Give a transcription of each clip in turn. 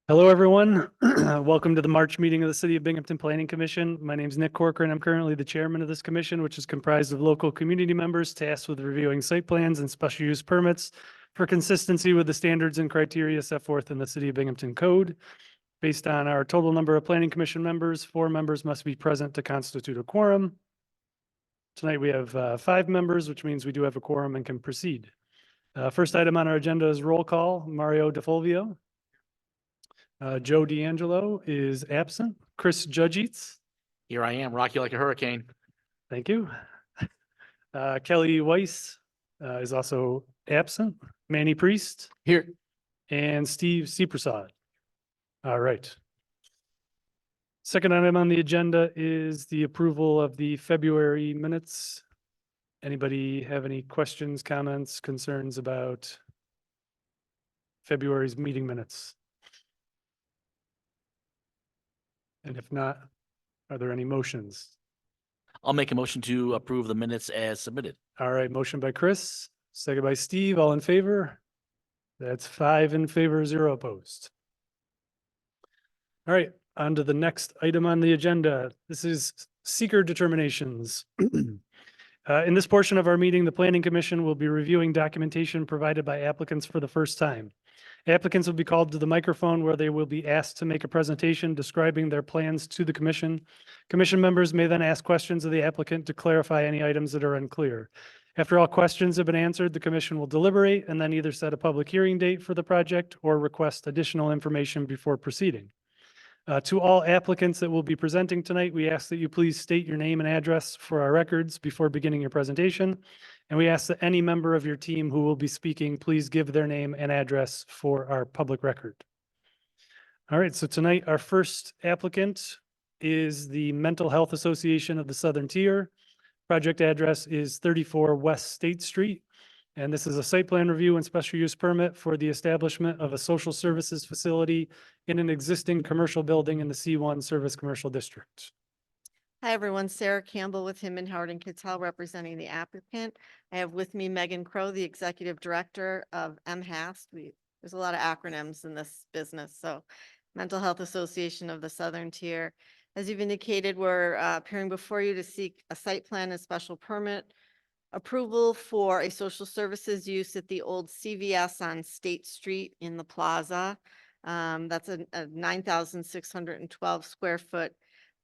Hello, everyone. Welcome to the March meeting of the City of Binghamton Planning Commission. My name is Nick Corcoran. I'm currently the chairman of this commission, which is comprised of local community members tasked with reviewing site plans and special use permits for consistency with the standards and criteria set forth in the City of Binghamton Code. Based on our total number of planning commission members, 4 members must be present to constitute a quorum. Tonight, we have 5 members, which means we do have a quorum and can proceed. First item on our agenda is roll call. Mario DeFulvio. Joe D'Angelo is absent. Chris Judgeets. Here I am, rock you like a hurricane. Thank you. Kelly Weiss is also absent. Manny Priest. Here. And Steve Seeprasad. All right. Second item on the agenda is the approval of the February minutes. Anybody have any questions, comments, concerns about February's meeting minutes? And if not, are there any motions? I'll make a motion to approve the minutes as submitted. All right, motion by Chris, second by Steve, all in favor? That's 5 in favor, 0 opposed. All right, on to the next item on the agenda. This is seeker determinations. In this portion of our meeting, the Planning Commission will be reviewing documentation provided by applicants for the first time. Applicants will be called to the microphone where they will be asked to make a presentation describing their plans to the commission. Commission members may then ask questions of the applicant to clarify any items that are unclear. After all questions have been answered, the commission will deliberate and then either set a public hearing date for the project or request additional information before proceeding. To all applicants that will be presenting tonight, we ask that you please state your name and address for our records before beginning your presentation. And we ask that any member of your team who will be speaking, please give their name and address for our public record. All right, so tonight our first applicant is the Mental Health Association of the Southern Tier. Project address is 34 West State Street. And this is a site plan review and special use permit for the establishment of a social services facility in an existing commercial building in the C1 Service Commercial District. Hi, everyone. Sarah Campbell with Him and Howard and Kittel representing the applicant. I have with me Megan Crow, the Executive Director of MHAST. There's a lot of acronyms in this business. So Mental Health Association of the Southern Tier. As you've indicated, we're appearing before you to seek a site plan and special permit approval for a social services use at the old CVS on State Street in the plaza. That's a 9,612 square foot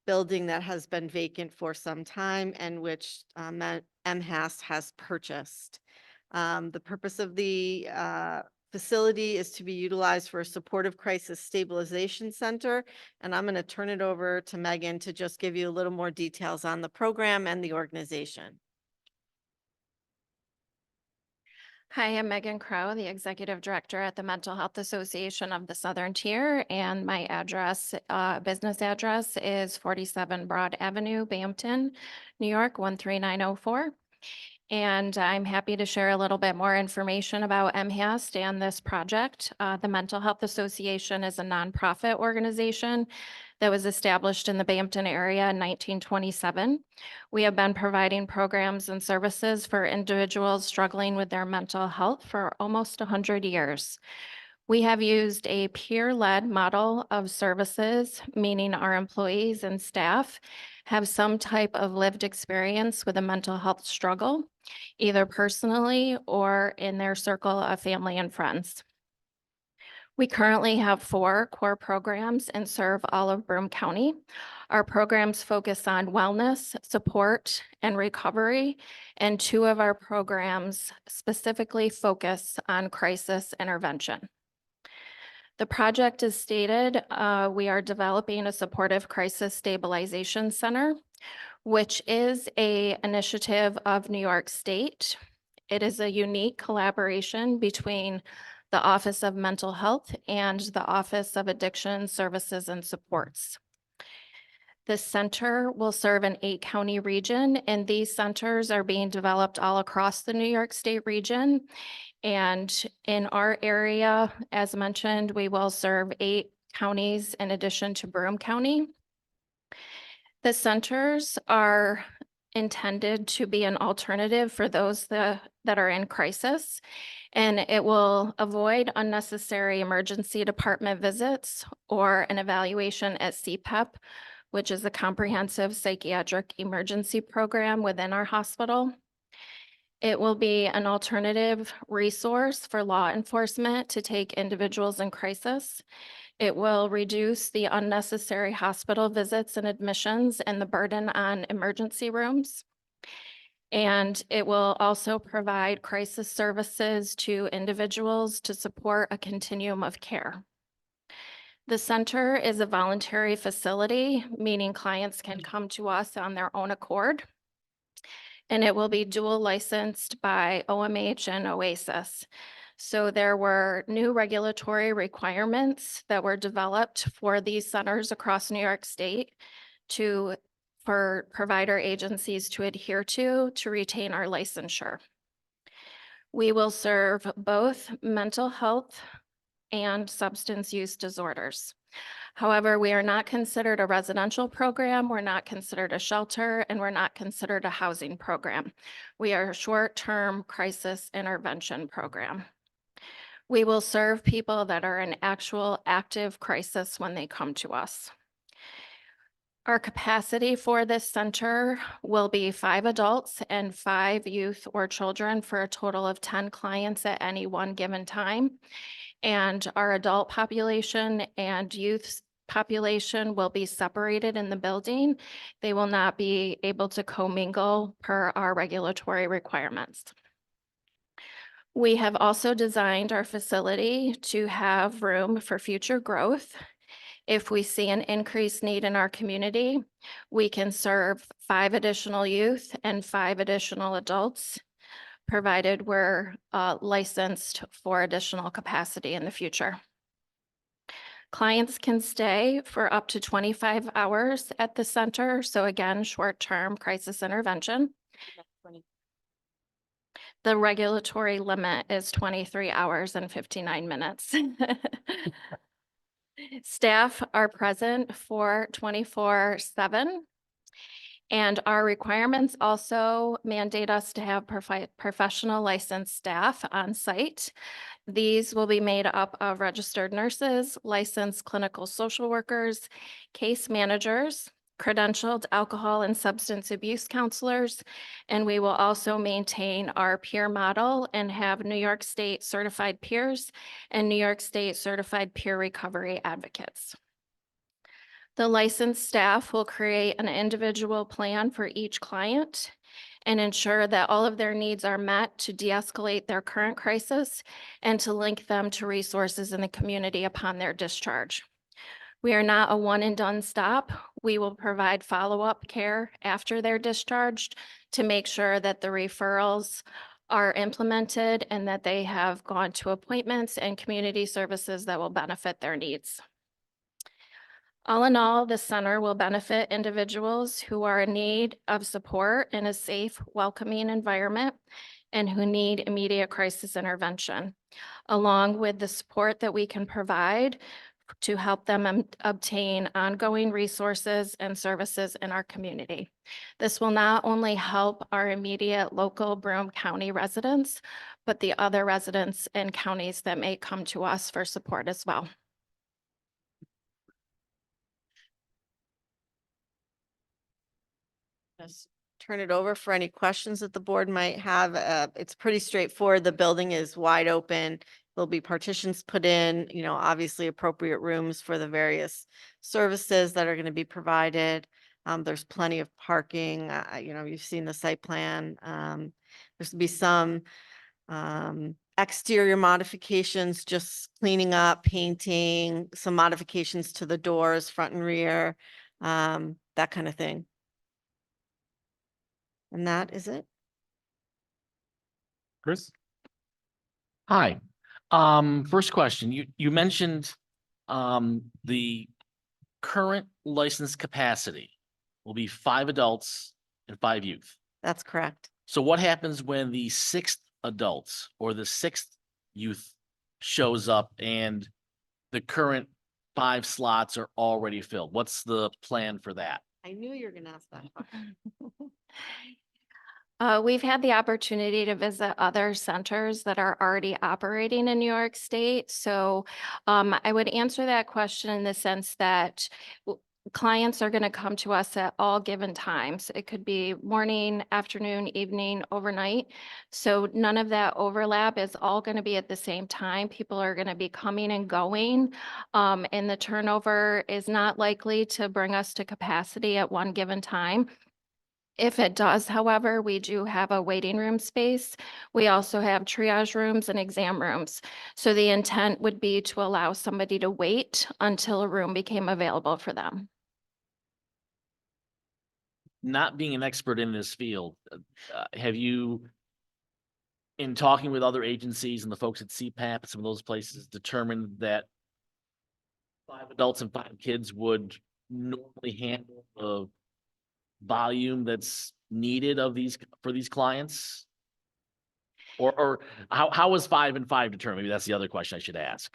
building that has been vacant for some time and which MHAST has purchased. The purpose of the facility is to be utilized for a supportive crisis stabilization center. And I'm going to turn it over to Megan to just give you a little more details on the program and the organization. Hi, I'm Megan Crow, the Executive Director at the Mental Health Association of the Southern Tier, and my address, business address is 47 Broad Avenue, Binghamton, New York, 13904. And I'm happy to share a little bit more information about MHAST and this project. The Mental Health Association is a nonprofit organization that was established in the Binghamton area in 1927. We have been providing programs and services for individuals struggling with their mental health for almost 100 years. We have used a peer-led model of services, meaning our employees and staff have some type of lived experience with a mental health struggle, either personally or in their circle of family and friends. We currently have 4 core programs and serve all of Broome County. Our programs focus on wellness, support, and recovery, and 2 of our programs specifically focus on crisis intervention. The project is stated, we are developing a supportive crisis stabilization center, which is an initiative of New York State. It is a unique collaboration between the Office of Mental Health and the Office of Addiction Services and Supports. This center will serve an 8-county region, and these centers are being developed all across the New York State region. And in our area, as mentioned, we will serve 8 counties in addition to Broome County. The centers are intended to be an alternative for those that are in crisis. And it will avoid unnecessary emergency department visits or an evaluation at CPEP, which is a comprehensive psychiatric emergency program within our hospital. It will be an alternative resource for law enforcement to take individuals in crisis. It will reduce the unnecessary hospital visits and admissions and the burden on emergency rooms. And it will also provide crisis services to individuals to support a continuum of care. The center is a voluntary facility, meaning clients can come to us on their own accord. And it will be dual licensed by OMH and OASIS. So there were new regulatory requirements that were developed for these centers across New York State for provider agencies to adhere to retain our licensure. We will serve both mental health and substance use disorders. However, we are not considered a residential program, we're not considered a shelter, and we're not considered a housing program. We are a short-term crisis intervention program. We will serve people that are in actual active crisis when they come to us. Our capacity for this center will be 5 adults and 5 youth or children for a total of 10 clients at any one given time. And our adult population and youth population will be separated in the building. They will not be able to commingle per our regulatory requirements. We have also designed our facility to have room for future growth. If we see an increased need in our community, we can serve 5 additional youth and 5 additional adults, provided we're licensed for additional capacity in the future. Clients can stay for up to 25 hours at the center. So again, short-term crisis intervention. The regulatory limit is 23 hours and 59 minutes. Staff are present for 24/7. And our requirements also mandate us to have professional licensed staff on site. These will be made up of registered nurses, licensed clinical social workers, case managers, credentialed alcohol and substance abuse counselors, and we will also maintain our peer model and have New York State certified peers and New York State certified peer recovery advocates. The licensed staff will create an individual plan for each client and ensure that all of their needs are met to de-escalate their current crisis and to link them to resources in the community upon their discharge. We are not a one and done stop. We will provide follow-up care after they're discharged to make sure that the referrals are implemented and that they have gone to appointments and community services that will benefit their needs. All in all, the center will benefit individuals who are in need of support in a safe, welcoming environment and who need immediate crisis intervention, along with the support that we can provide to help them obtain ongoing resources and services in our community. This will not only help our immediate local Broome County residents, but the other residents in counties that may come to us for support as well. Just turn it over for any questions that the board might have. It's pretty straightforward. The building is wide open. There'll be partitions put in, obviously appropriate rooms for the various services that are going to be provided. There's plenty of parking. You've seen the site plan. There's to be some exterior modifications, just cleaning up, painting, some modifications to the doors, front and rear, that kind of thing. And that is it. Chris? Hi. First question, you mentioned the current license capacity will be 5 adults and 5 youth. That's correct. So what happens when the 6th adults or the 6th youth shows up and the current 5 slots are already filled? What's the plan for that? I knew you were going to ask that question. We've had the opportunity to visit other centers that are already operating in New York State. So I would answer that question in the sense that clients are going to come to us at all given times. It could be morning, afternoon, evening, overnight. So none of that overlap is all going to be at the same time. People are going to be coming and going. And the turnover is not likely to bring us to capacity at one given time. If it does, however, we do have a waiting room space. We also have triage rooms and exam rooms. So the intent would be to allow somebody to wait until a room became available for them. Not being an expert in this field, have you, in talking with other agencies and the folks at CPAP and some of those places, determined that 5 adults and 5 kids would normally handle the volume that's needed of these, for these clients? Or how was 5 and 5 determined? Maybe that's the other question I should ask.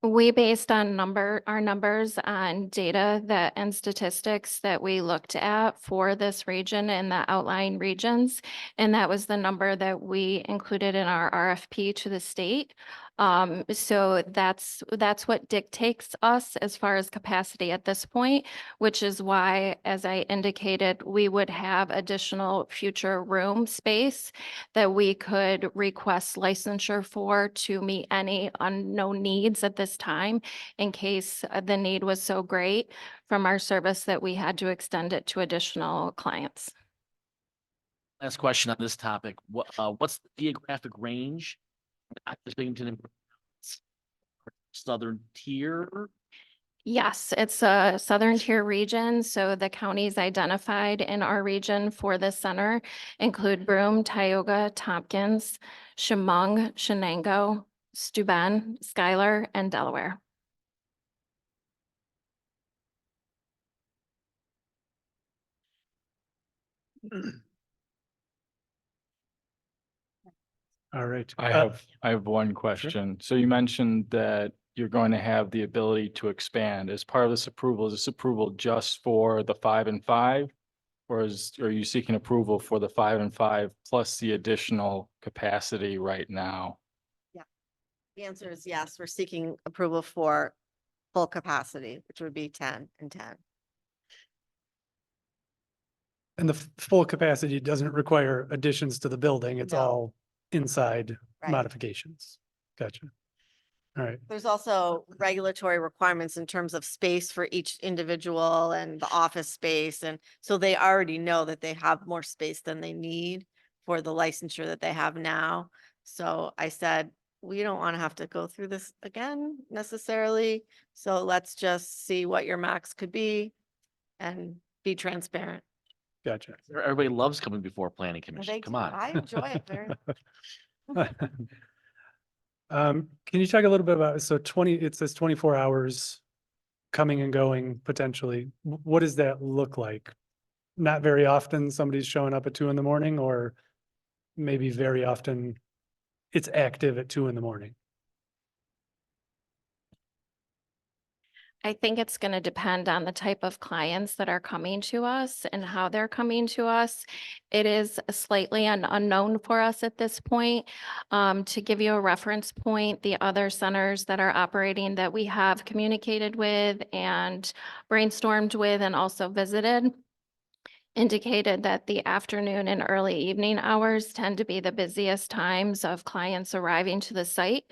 We based on our numbers on data that and statistics that we looked at for this region and the outlying regions. And that was the number that we included in our RFP to the state. So that's what dictates us as far as capacity at this point, which is why, as I indicated, we would have additional future room space that we could request licensure for to meet any unknown needs at this time in case the need was so great from our service that we had to extend it to additional clients. Last question on this topic. What's the geographic range? Binghamton, southern tier? Yes, it's a southern tier region. So the counties identified in our region for this center include Broome, Tioga, Tompkins, Chemung, Shenango, Steuben, Schuyler, and Delaware. All right. I have one question. So you mentioned that you're going to have the ability to expand. As part of this approval, is this approval just for the 5 and 5? Or are you seeking approval for the 5 and 5 plus the additional capacity right now? The answer is yes. We're seeking approval for full capacity, which would be 10 and 10. And the full capacity doesn't require additions to the building. It's No. all inside Right. modifications. Gotcha. All right. There's also regulatory requirements in terms of space for each individual and the office space. And so they already know that they have more space than they need for the licensure that they have now. So I said, we don't want to have to go through this again necessarily. So let's just see what your max could be and be transparent. Gotcha. Everybody loves coming before planning And commission. they Come do. on. I enjoy it very. Can you talk a little bit about, so it says 24 hours coming and going potentially. What does that look like? Not very often somebody's showing up at 2 a.m, or maybe very often it's active at 2 a.m. I think it's going to depend on the type of clients that are coming to us and how they're coming to us. It is slightly an unknown for us at this point. To give you a reference point, the other centers that are operating that we have communicated with and brainstormed with and also visited indicated that the afternoon and early evening hours tend to be the busiest times of clients arriving to the site.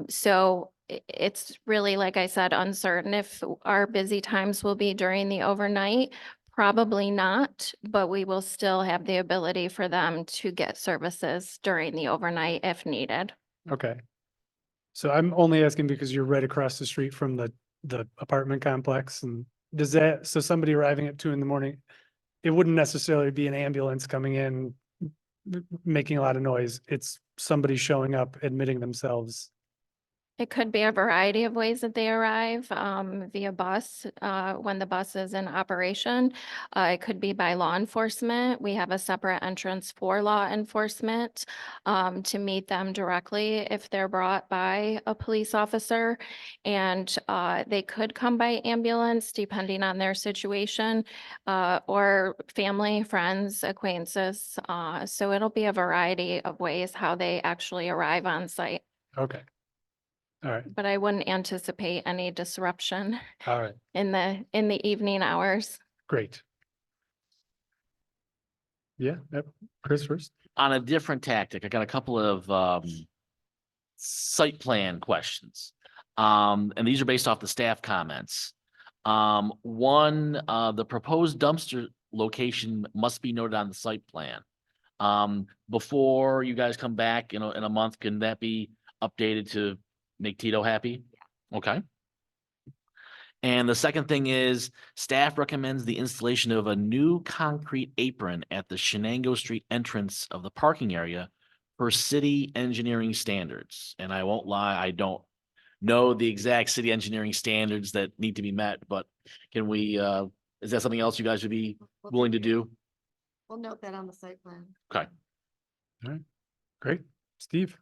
So it's really, like I said, uncertain if our busy times will be during the overnight. Probably not, but we will still have the ability for them to get services during the overnight if needed. Okay. So I'm only asking because you're right across the street from the apartment complex, and so somebody arriving at 2 a.m, it wouldn't necessarily be an ambulance coming in, making a lot of noise. It's somebody showing up, admitting themselves It could be a variety of ways that they arrive, via bus, when the bus is in operation. It could be by law enforcement. We have a separate entrance for law enforcement, to meet them directly if they're brought by a police officer. And, they could come by ambulance depending on their situation, or family, friends, acquaintances. So it'll be a variety of ways how they actually arrive on site. Okay. All right, But I wouldn't anticipate any disruption all right, in the evening hours. great. Yeah, yep. Chris first. On a different tactic, I got a couple of site plan questions. And these are based off the staff comments. One, the proposed dumpster location must be noted on the site plan. Before you guys come back in a month, can that be updated to make Tito happy? Okay. And the second thing is, staff recommends the installation of a new concrete apron at the Shenango Street entrance of the parking area per city engineering standards. And I won't lie, I don't know the exact city engineering standards that need to be met, but can we, is that something else you guys would be willing to do? We'll note that on the site plan. Okay. Great. Steve?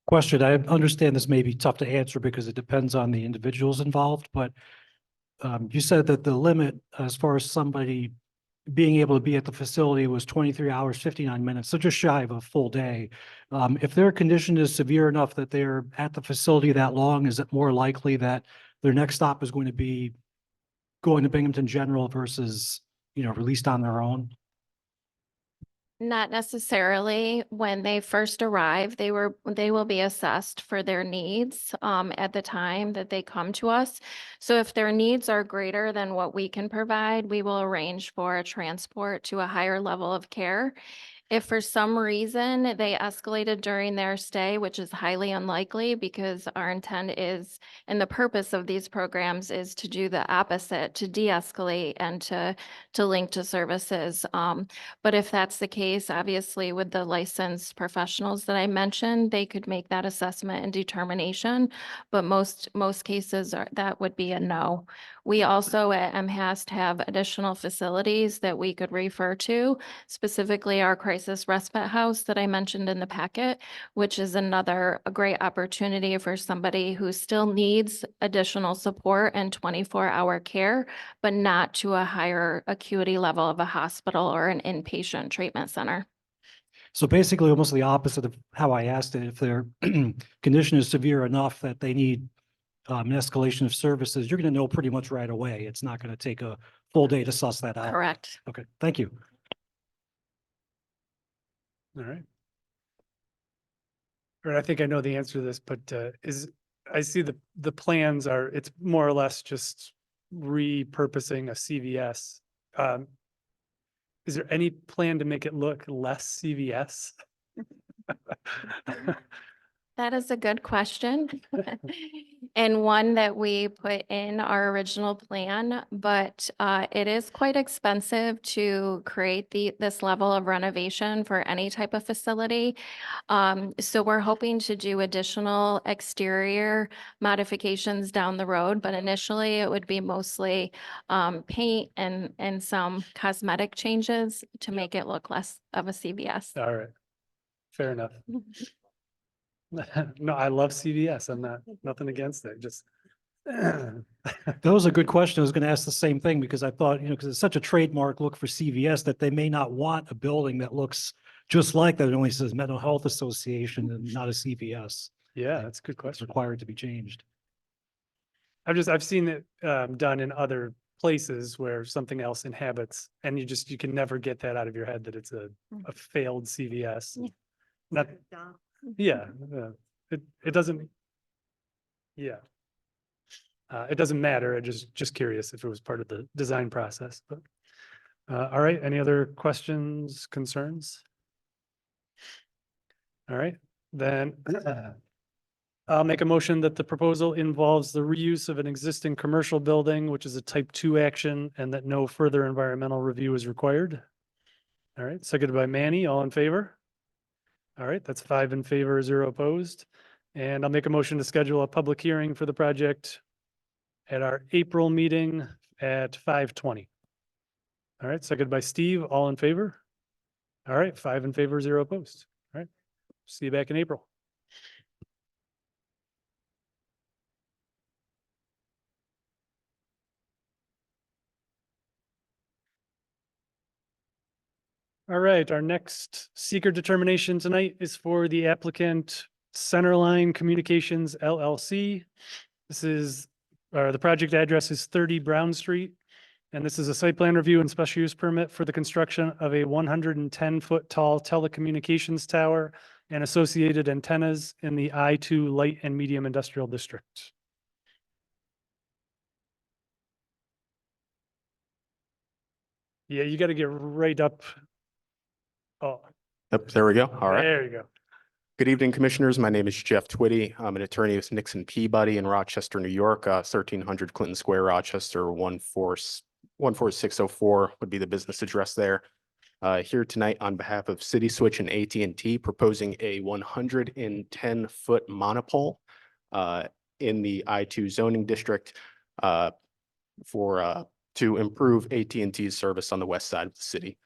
Question, I understand this may be tough to answer because it depends on the individuals involved, but you said that the limit as far as somebody being able to be at the facility was 23 hours, 59 minutes, so just shy of a full day. If their condition is severe enough that they're at the facility that long, is it more likely that their next stop is going to be going to Binghamton General versus, released on their own? Not necessarily. When they first arrive, they will be assessed for their needs at the time that they come to us. So if their needs are greater than what we can provide, we will arrange for a transport to a higher level of care. If for some reason they escalated during their stay, which is highly unlikely because our intent is, and the purpose of these programs is to do the opposite, to de-escalate and to link to services. But if that's the case, obviously with the licensed professionals that I mentioned, they could make that assessment and determination. But most cases that would be a no. We also at MHAST have additional facilities that we could refer to, specifically our crisis respite house that I mentioned in the packet, which is a great opportunity for somebody who still needs additional support and 24-hour care, but not to a higher acuity level of a hospital or an inpatient treatment center. So basically almost the opposite of how I asked it. If their condition is severe enough that they need an escalation of services, you're going to know pretty much right away. It's not going to take a full day to suss that out. Correct. Okay, thank you. All right. All right, I think I know the answer to this, but I see the plans are, it's more or less just repurposing a CVS. Is there any plan to make it look less CVS? That is a good question. And one that we put in our original plan, but it is quite expensive to create this level of renovation for any type of facility. So we're hoping to do additional exterior modifications down the road, but initially it would be mostly paint and some cosmetic changes to make it look less of a CVS. All right, fair enough. No, I love CVS. I'm nothing against it, just. That was a good question. I was going to ask the same thing because I thought, because it's such a trademark look for CVS that they may not want a building that looks just like that. It only says Mental Health Association and not a CVS. Yeah, that's a good It's question. required to be changed. I've seen it done in other places where something else inhabits, and you can never get that out of your head that it's a failed CVS. Yeah. Not, yeah, it doesn't. Yeah. It doesn't matter. I just curious if it was part of the design process, but. All right, any other questions, concerns? All right, then. I'll make a motion that the proposal involves the reuse of an existing commercial building, which is a type 2 action, and that no further environmental review is required. All right, seconded by Manny, all in favor? All right, that's 5 in favor, 0 opposed. And I'll make a motion to schedule a public hearing for the project at our April meeting at 5:20. All right, seconded by Steve, all in favor? All right, 5 in favor, 0 opposed. All right, see you back in April. All right, our next seeker determination tonight is for the applicant Centerline Communications LLC. This is, the project address is 30 Brown Street. And this is a site plan review and special use permit for the construction of a 110-foot tall telecommunications tower and associated antennas in the I-2 Light and Medium Industrial District. Yeah, you got to get right up. Oh, Yep, there we go. All right. there you go. Good evening, Commissioners. My name is Jeff Twitty. I'm an attorney with Nixon Peabody in Rochester, New York, 1300 Clinton Square, Rochester, 14604 would be the business address there. Here tonight on behalf of City Switch and AT&T, proposing a 110-foot monopole in the I-2 zoning district to improve AT&T's service on the west side of the city.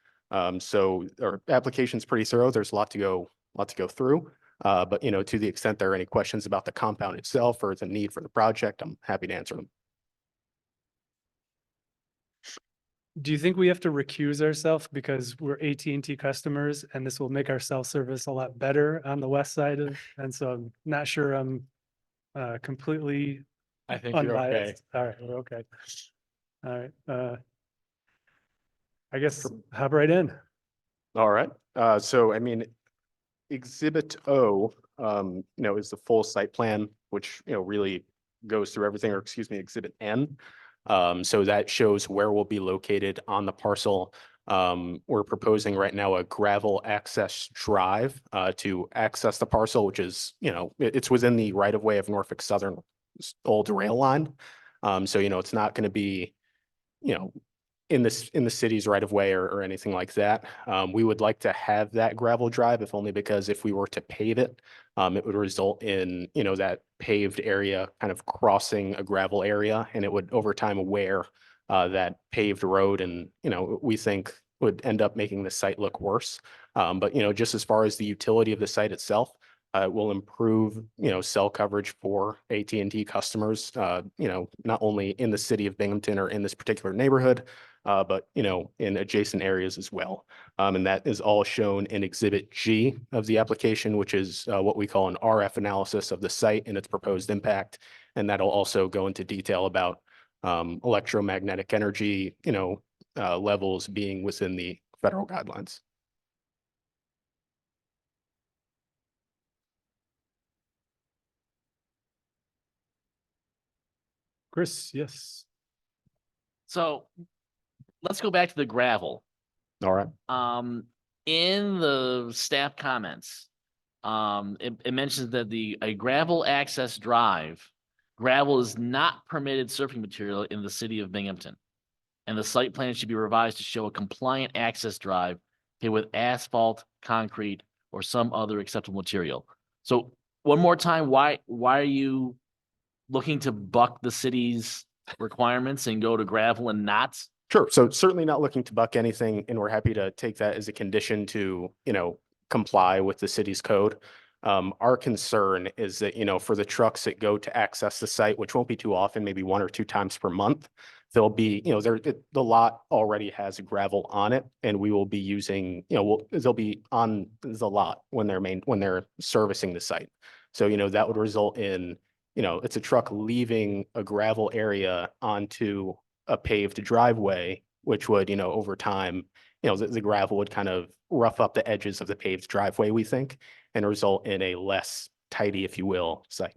So our application's pretty thorough. There's a lot to go through. But to the extent there are any questions about the compound itself or the need for the project, I'm happy to answer them. Do you think we have to recuse ourselves because we're AT&T customers and this will make our cell service a lot better on the west side of, and so I'm not sure I'm completely I think you're okay. unbiased. All right, we're okay. All right, I guess hop right in. All right. So I mean, Exhibit O, is the full site plan, which, really goes through everything, or excuse me, Exhibit N. So that shows where we'll be located on the parcel. We're proposing right now a gravel access drive to access the parcel, which is, it's within the right of way of Norfolk Southern old rail line. So, it's not going to be, in the city's right of way or anything like that. We would like to have that gravel drive, if only because if we were to pave it, it would result in, that paved area kind of crossing a gravel area, and it would over time wear that paved road, and, we think would end up making the site look worse. But, just as far as the utility of the site itself, it will improve, cell coverage for AT&T customers, not only in the city of Binghamton or in this particular neighborhood, but, in adjacent areas as well. And that is all shown in Exhibit G of the application, which is what we call an RF analysis of the site and its proposed impact. And that'll also go into detail about electromagnetic energy, levels being within the federal guidelines. Chris, yes. So let's go back to the gravel. All right. In the staff comments, it mentions that a gravel access drive, gravel is not permitted surfing material in the city of Binghamton. And the site plan should be revised to show a compliant access drive paved with asphalt, concrete, or some other acceptable material. So one more time, why are you looking to buck the city's requirements and go to gravel and not? Sure. So certainly not looking to buck anything, and we're happy to take that as a condition to, comply with the city's code. Our concern is that, for the trucks that go to access the site, which won't be too often, maybe 1 or 2 times per month, there'll be, the lot already has gravel on it, and we will be using, they'll be on the lot when they're servicing the site. So, that would result in, it's a truck leaving a gravel area onto a paved driveway, which would, over time, the gravel would kind of rough up the edges of the paved driveway, we think, and result in a less tidy, if you will, site.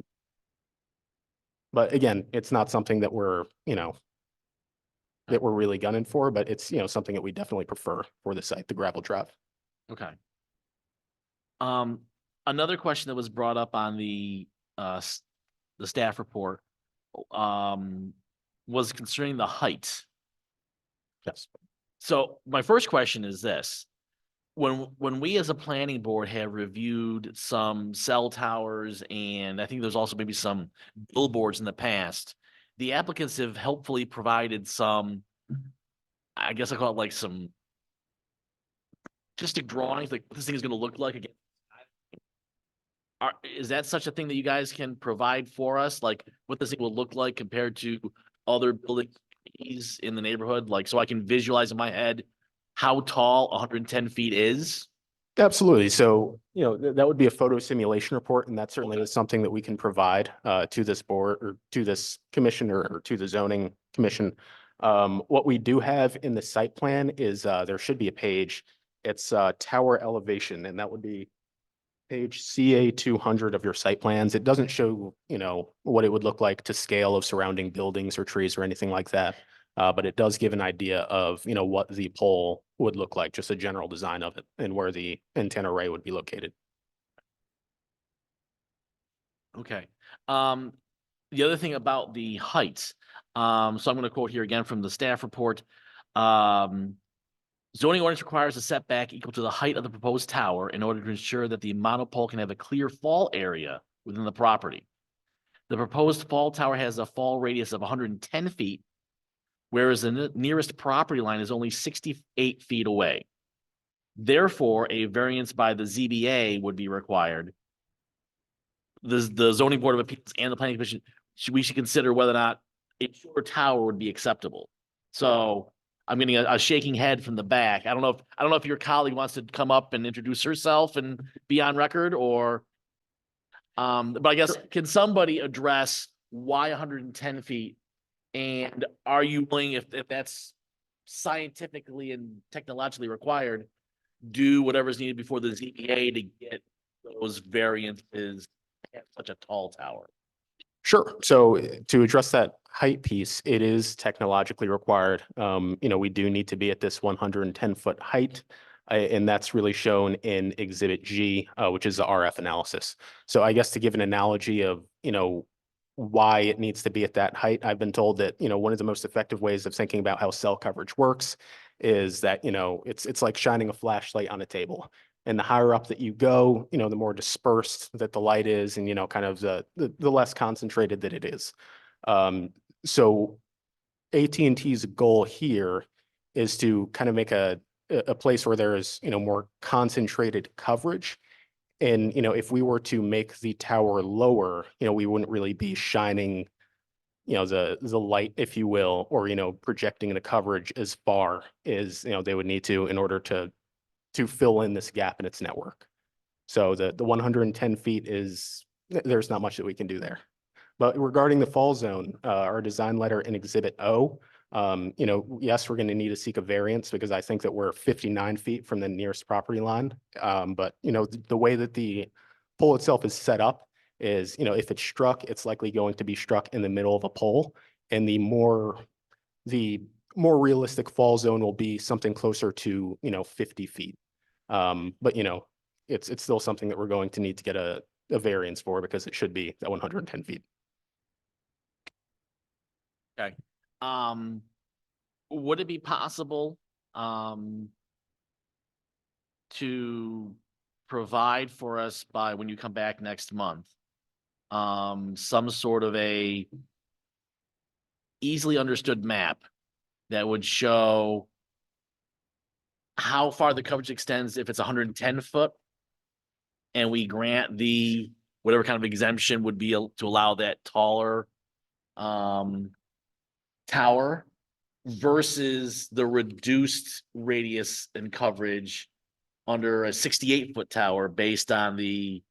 But again, it's not something that we're, that we're really gunning for, but it's, something that we definitely prefer for the site, the gravel drive. Okay. Another question that was brought up on the staff report was concerning the height. Yes. So my first question is this: when we as a planning board have reviewed some cell towers, and I think there's also maybe some billboards in the past, the applicants have helpfully provided some, I guess I call it like some just a drawings, like what this thing is gonna look like again. Is that such a thing that you guys can provide for us? Like what this thing will look like compared to other buildings in the neighborhood? Like, so I can visualize in my head how tall 110 feet is? Absolutely. So, that would be a photo simulation report, and that certainly is something that we can provide to this board or to this commission or to the zoning commission. What we do have in the site plan is there should be a page. It's tower elevation, and that would be page CA 200 of your site plans. It doesn't show, what it would look like to scale of surrounding buildings or trees or anything like that. But it does give an idea of, what the pole would look like, just a general design of it and where the antenna array would be located. Okay. The other thing about the heights, so I'm going to quote here again from the staff report. Zoning ordinance requires a setback equal to the height of the proposed tower in order to ensure that the monopole can have a clear fall area within the property. The proposed fall tower has a fall radius of 110 feet, whereas the nearest property line is only 68 feet away. Therefore, a variance by the ZBA would be required. The zoning board of appeals and the planning commission, we should consider whether or not a shorter tower would be acceptable. So I'm getting a shaking head from the back. I don't know if your colleague wants to come up and introduce herself and be on record, or but I guess can somebody address why 110 feet? And are you willing, if that's scientifically and technologically required, do whatever is needed before the ZBA to get those variances at such a tall tower? Sure. So to address that height piece, it is technologically required. We do need to be at this 110-foot height. And that's really shown in Exhibit G, which is the RF analysis. So I guess to give an analogy of, why it needs to be at that height, I've been told that, one of the most effective ways of thinking about how cell coverage works is that, it's like shining a flashlight on a table. And the higher up that you go, the more dispersed that the light is, and, kind of the less concentrated that it is. So AT&T's goal here is to kind of make a place where there is, more concentrated coverage. And, if we were to make the tower lower, we wouldn't really be shining, the light, if you will, or, projecting the coverage as far as, they would need to in order to fill in this gap in its network. So the 110 feet there's not much that we can do there. But regarding the fall zone, our design letter in Exhibit O, yes, we're going to need to seek a variance because I think that we're 59 feet from the nearest property line. But, the way that the pole itself is set up is, if it's struck, it's likely going to be struck in the middle of a pole. And the more realistic fall zone will be something closer to, 50 feet. But, it's still something that we're going to need to get a variance for because it should be at 110 feet. Okay. Would it be possible to provide for us by when you come back next month some sort of a easily understood map that would show how far the coverage extends if it's 110 foot and we grant the whatever kind of exemption would be to allow that taller tower versus the reduced radius and coverage under a 68-foot tower based on the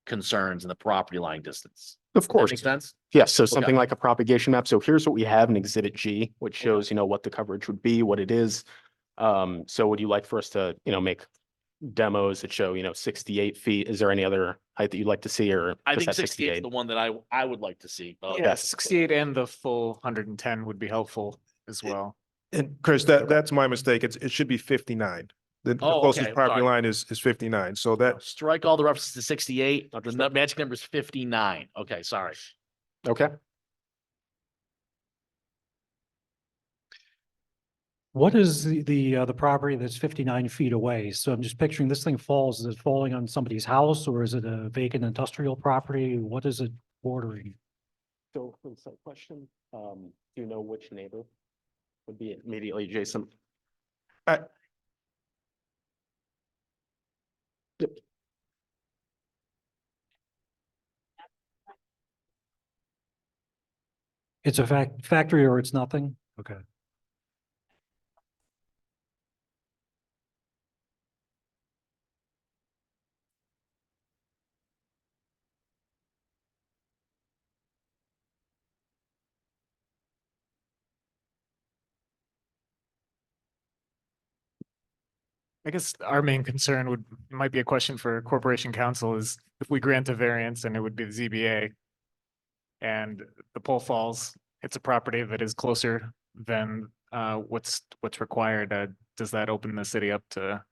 concerns and the property line distance. Of course. That makes sense? Yes, so something like a propagation map. So here's what we have in Exhibit G, which shows, what the coverage would be, what it is. So would you like for us to, make demos that show, 68 feet? Is there any other height that you'd like to see, or I just think that 68 is the one that I would like to see. Yeah, 68 and the full 110 would be helpful as well. And Chris, that's my mistake. It should be 59. The Oh, closest okay, property sorry. line is 59. So that, Strike all the references to 68. The magic number is 59. Okay, sorry. Okay. What is the property that's 59 feet away? So I'm just picturing this thing falls, is it falling on somebody's house or is it a vacant industrial property? What is it bordering? So for the site question, do you know which neighbor would be immediately adjacent? Yep. It's a factory or it's nothing? Okay. I guess our main concern might be a question for Corporation Council is if we grant a variance and it would be the ZBA and the pole falls, it's a property that is closer than what's required. Does that open the city up to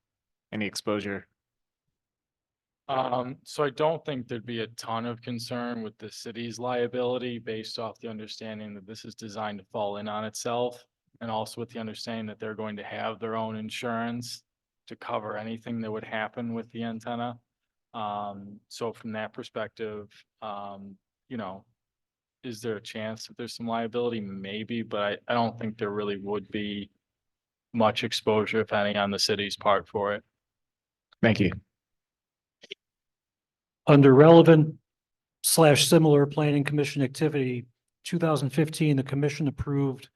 any exposure? So I don't think there'd be a ton of concern with the city's liability based off the understanding that this is designed to fall in on itself. And also with the understanding that they're going to have their own insurance to cover anything that would happen with the antenna. So from that perspective, you know, is there a chance that there's some liability? Maybe, but I don't think there really would be much exposure, if any, on the city's part for it. Thank you. Under relevant / similar planning commission activity, 2015, the commission approved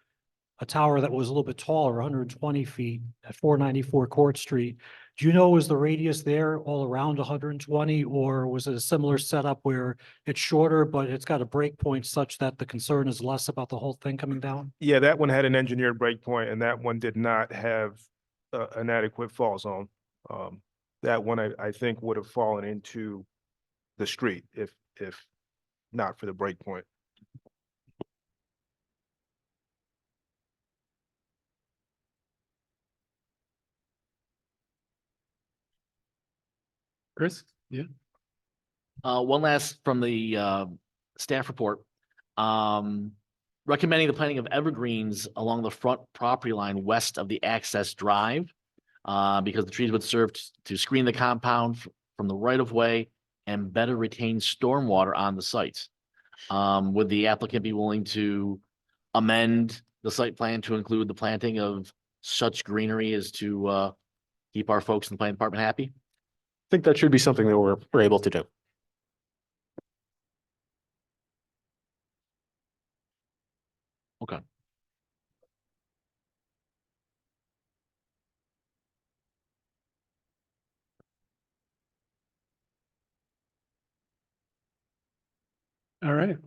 a tower that was a little bit taller, 120 feet at 494 Court Street. Do you know, was the radius there all around 120, or was it a similar setup where it's shorter, but it's got a break point such that the concern is less about the whole thing coming down? Yeah, that one had an engineered break point, and that one did not have an adequate fall zone. That one I think would have fallen into the street if not for the break point. Chris? Yeah. One last from the staff report. Recommending the planting of evergreens along the front property line west of the access drive. Because the trees would serve to screen the compound from the right of way and better retain stormwater on the site. Would the applicant be willing to amend the site plan to include the planting of such greenery as to keep our folks in the planning department happy? I think that should be something that we're able to do. Okay. All right.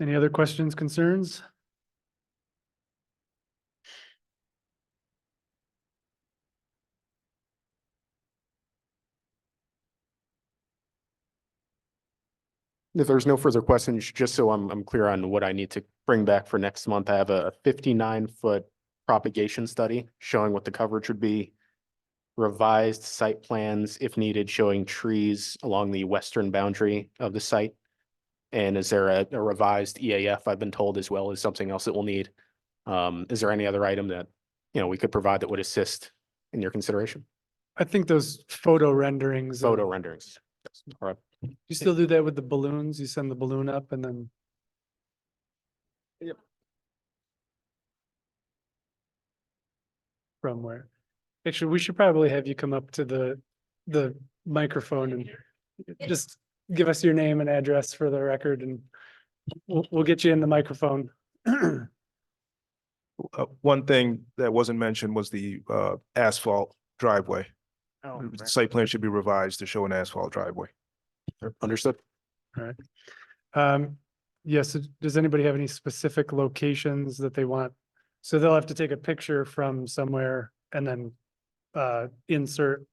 Any other questions, concerns? If there's no further questions, just so I'm clear on what I need to bring back for next month, I have a 59-foot propagation study showing what the coverage would be. Revised site plans, if needed, showing trees along the western boundary of the site. And is there a revised EAF I've been told, as well as something else that we'll need? Is there any other item that, you know, we could provide that would assist in your consideration? I think those photo renderings. of- Photo renderings. Yes. All right. You still do that with the balloons? You send the balloon up and then. Yep. From where? Actually, we should probably have you come up to the microphone and just give us your name and address for the record, and we'll get you in the microphone. One thing that wasn't mentioned was the asphalt driveway. Oh, The site plan should be revised to show an asphalt driveway. Understood. All right. Yes, does anybody have any specific locations that they want? So they'll have to take a picture from somewhere and then insert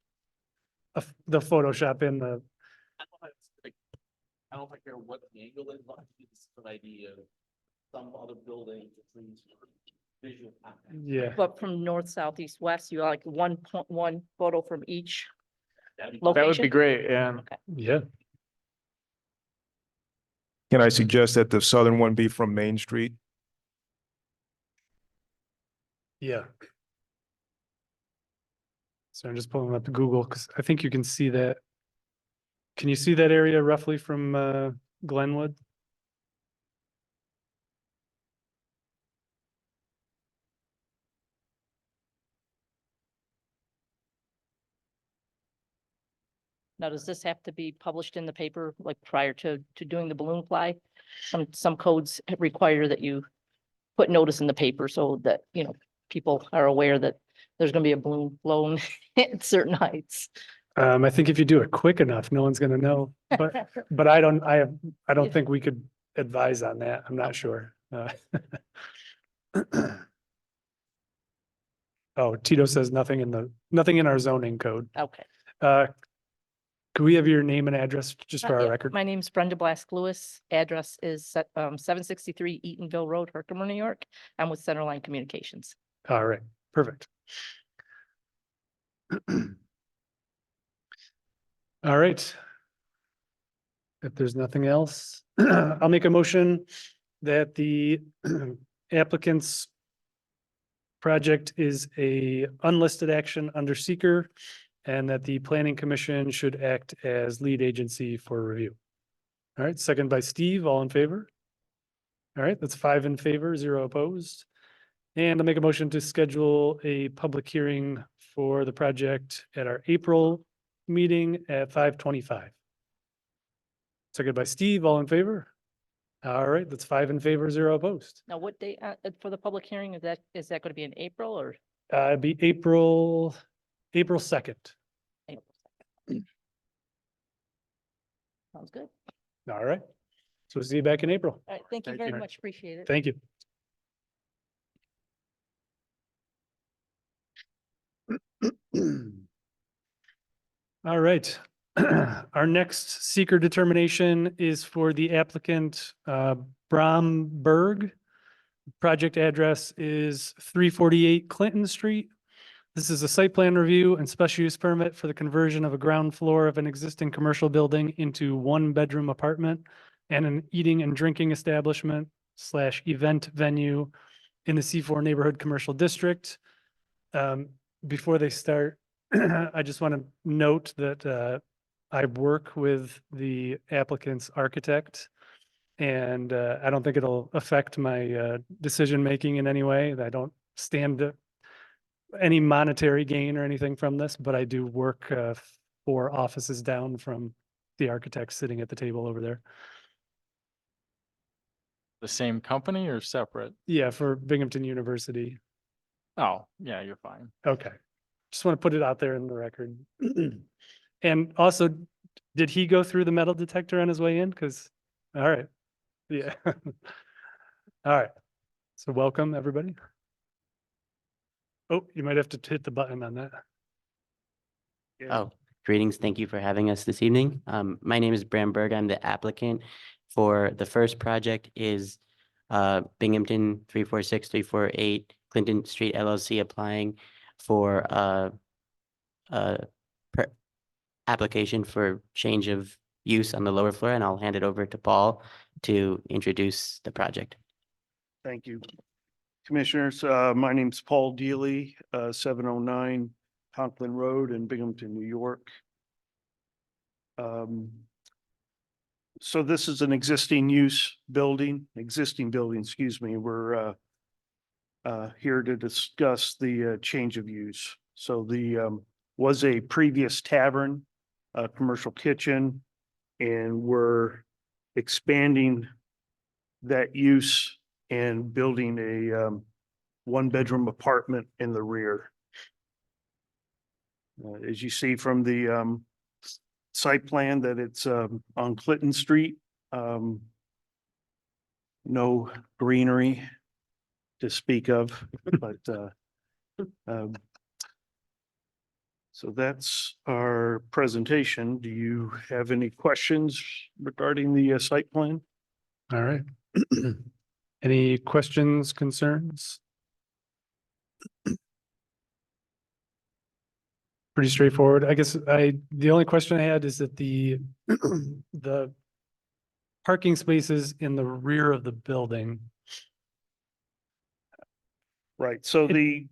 the Photoshop in the, I don't care what the angle is, but it's an idea of some other building. Visual. yeah. But from north, south, east, west, you like one photo from each That'd be- that would be location? great. Yeah. Yeah. Can I suggest that the southern one be from Main Street? Yeah. So I'm just pulling up Google because I think you can see that. Can you see that area roughly from Glenwood? Now, does this have to be published in the paper, like prior to doing the balloon fly? Some codes require that you put notice in the paper so that, you know, people are aware that there's gonna be a balloon blown at certain heights. I think if you do it quick enough, no one's gonna know, but I don't Yeah. think we could advise on that. I'm not sure. Oh, Tito says nothing in our zoning code. Okay. Could we have your name and address just for our Yeah, record? my name's Brenda Blask Lewis. Address is 763 Eatonville Road, Herkimer, New York. I'm with Centerline Communications. All right, perfect. All right. If there's nothing else, I'll make a motion that the applicant's project is a unlisted action under seeker and that the planning commission should act as lead agency for review. All right, second by Steve, all in favor? All right, that's 5 in favor, 0 opposed. And I'll make a motion to schedule a public hearing for the project at our April meeting at 5:25. Second by Steve, all in favor? All right, that's 5 in favor, 0 opposed. Now, what date for the public hearing? Is that going to be in April or? It'd be April 2nd. April 2nd? Sounds good. All right. So see you back in April. All right, thank you Thank very you. much. Appreciate it. Thank you. All right. Our next seeker determination is for the applicant, Bromberg. Project address is 348 Clinton Street. This is a site plan review and special use permit for the conversion of a ground floor of an existing commercial building into 1-bedroom apartment and an eating and drinking establishment / event venue in the C4 neighborhood commercial district. Before they start, I just want to note that I work with the applicant's architect, and I don't think it'll affect my decision-making in any way. I don't stand any monetary gain or anything from this, but I do work 4 offices down from the architect sitting at the table over there. The same company or separate? Yeah, for Binghamton University. Oh, yeah, you're fine. Okay. Just want to put it out there in the record. And also, did he go through the metal detector on his way in? Because, all right. Yeah. All right. So welcome, everybody. Oh, you might have to hit the button on that. Oh, greetings. Thank you for having us this evening. My name is Bram Berg. I'm the applicant for the first project is Binghamton 346-348 Clinton Street LLC applying for application for change of use on the lower floor, and I'll hand it over to Paul to introduce the project. Thank you. Commissioners, my name's Paul Deely, 709 Conklin Road in Binghamton, New York. So this is an existing building, excuse me. We're here to discuss the change of use. So the was a previous tavern, commercial kitchen, and we're expanding that use and building a 1-bedroom apartment in the rear. As you see from the site plan that it's on Clinton Street. No greenery to speak of, but so that's our presentation. Do you have any questions regarding the site plan? All right. Any questions, concerns? Pretty straightforward. I guess the only question I had is that the parking spaces in the rear of the building. Right, so It-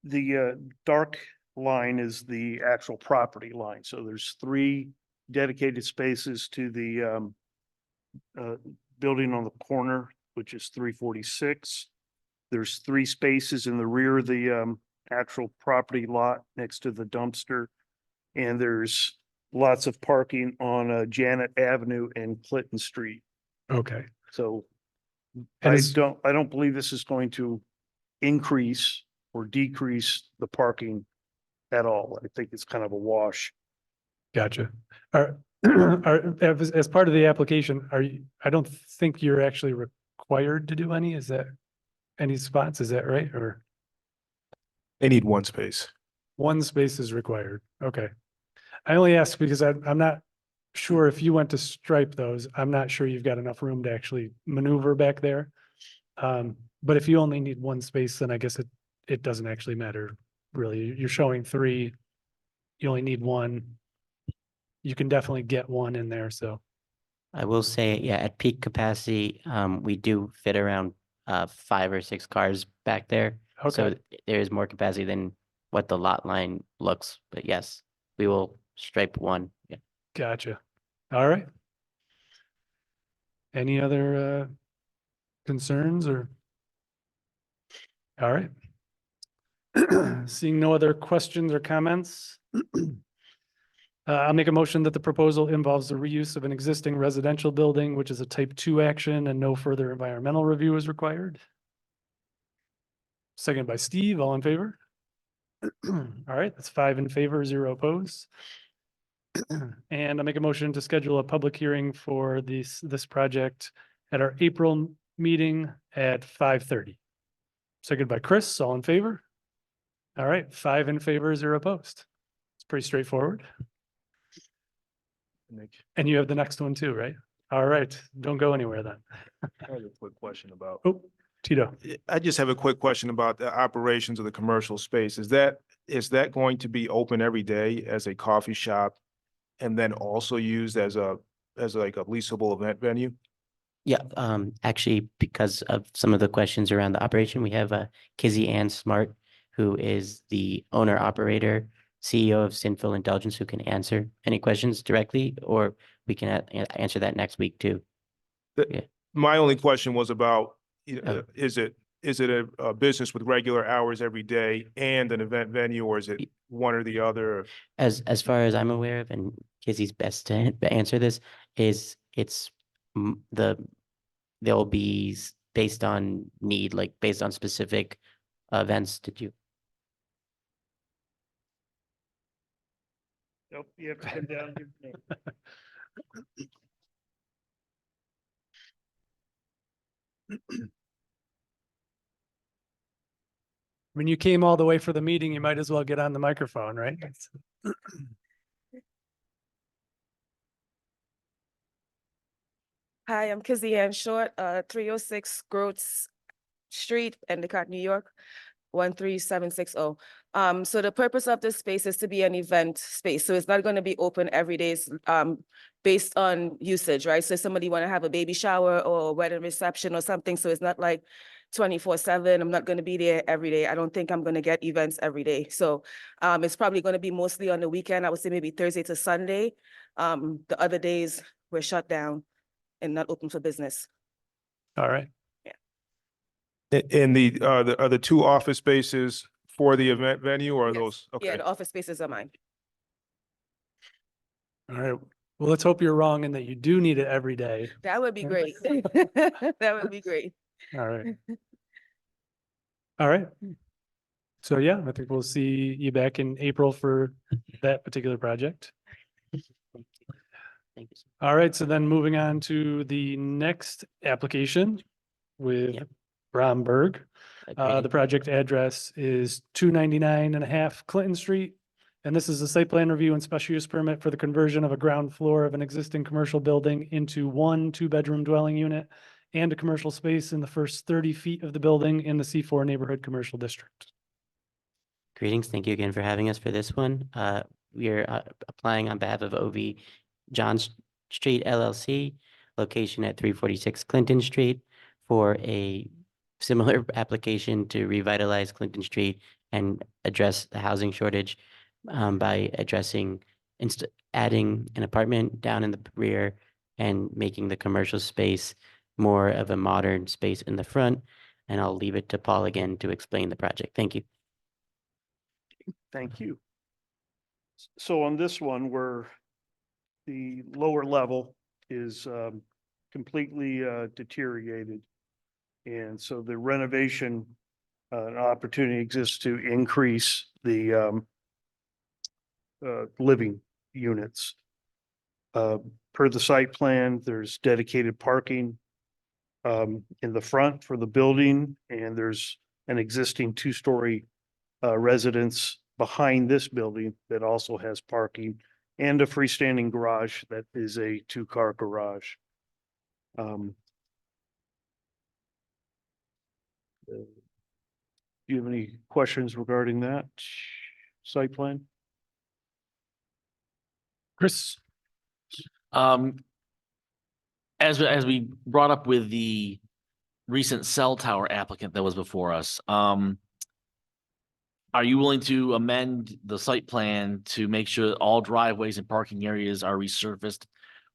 the dark line is the actual property line. So there's 3 dedicated spaces to the building on the corner, which is 346. There's 3 spaces in the rear of the actual property lot next to the dumpster. And there's lots of parking on Janet Avenue and Clinton Street. Okay. So And I is- don't believe this is going to increase or decrease the parking at all. I think it's kind of a wash. Gotcha. Are, as part of the application, I don't think you're actually required to do any, is that any spots, is that right? Or They need one space. one space is required? Okay. I only ask because I'm not sure if you went to stripe those, I'm not sure you've got enough room to actually maneuver back there. But if you only need one space, then I guess it doesn't actually matter, really. You're showing 3, you only need 1. You can definitely get 1 in there, so. I will say, yeah, at peak capacity, we do fit around 5 or 6 cars back there. So Okay, there is more capacity than what the lot line looks, but yes, we will stripe 1. Yeah. gotcha. All right. Any other concerns or? All right. Seeing no other questions or comments. I'll make a motion that the proposal involves the reuse of an existing residential building, which is a type 2 action and no further environmental review is required. Second by Steve, all in favor? All right, that's 5 in favor, 0 opposed. And I'll make a motion to schedule a public hearing for this project at our April meeting at 5:30. Second by Chris, all in favor? All right, 5 in favor, 0 opposed. It's pretty straightforward. And you have the next one too, right? All right, don't go anywhere then. I have a quick question about. Oh, Tito. I just have a quick question about the operations of the commercial space. Is that going to be open every day as a coffee shop and then also used as like a leasable event venue? Yeah, actually, because of some of the questions around the operation, we have Kizzy Ann Smart, who is the owner operator, CEO of Sinful Indulgence, who can answer any questions directly, or we can answer that next week too. My only question was about, Oh. is it a business with regular hours every day and an event venue, or is it one or the other? As far as I'm aware of, and Kizzy's best to answer this, is it's they'll be based on need, like based on specific events to do. Nope, you have to come down. When you came all the way for the meeting, you might as well get on the microphone, right? Hi, I'm Kizzy Ann Short, 306 Groats Street, Endicott, New York, 13760. So the purpose of this space is to be an event space. So it's not going to be open every day, based on usage, right? So if somebody want to have a baby shower or a wedding reception or something, so it's not like 24/7. I'm not going to be there every day. I don't think I'm going to get events every day. So it's probably going to be mostly on the weekend. I would say maybe Thursday to Sunday. The other days we're shut down and not open for business. All right. In are the 2 office spaces for the event venue, or are Yes. those? Yeah, Okay. the office spaces are mine. All right. Well, let's hope you're wrong and that you do need it every day. That would be great. That would be great. All right. All right. So yeah, I think we'll see you back in April for that particular project. Thank you. All right, so then moving on to the next application with Yep. Bromberg. Agreed. The project address is 299.5 Clinton Street. And this is a site plan review and special use permit for the conversion of a ground floor of an existing commercial building into 1 2-bedroom dwelling unit and a commercial space in the first 30 feet of the building in the C4 neighborhood commercial district. Greetings. Thank you again for having us for this one. We are applying on behalf of OV John Street LLC, location at 346 Clinton Street, for a similar application to revitalize Clinton Street and address the housing shortage by adding an apartment down in the rear and making the commercial space more of a modern space in the front. And I'll leave it to Paul again to explain the project. Thank you. Thank you. So on this one, where the lower level is completely deteriorated. And so the renovation, an opportunity exists to increase the living units. Per the site plan, there's dedicated parking in the front for the building, and there's an existing two-story residence behind this building that also has parking and a freestanding garage that is a two-car garage. Do you have any questions regarding that site plan? Chris? As we brought up with the recent cell tower applicant that was before us, are you willing to amend the site plan to make sure that all driveways and parking areas are resurfaced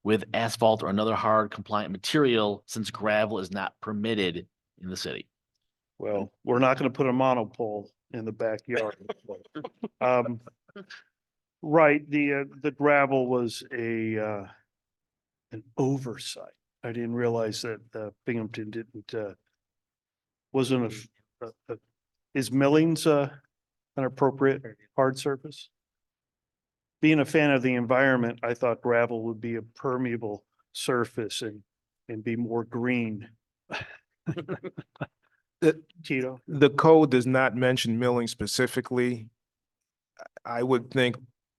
with asphalt or another hard compliant material, since gravel is not permitted in the city? Well, we're not going to put a monopole in the backyard. Right, the gravel was an oversight. I didn't realize that Binghamton didn't wasn't is millings an appropriate hard surface? Being a fan of the environment, I thought gravel would be a permeable surface and be more green. Tito? The code does not mention milling specifically. I would think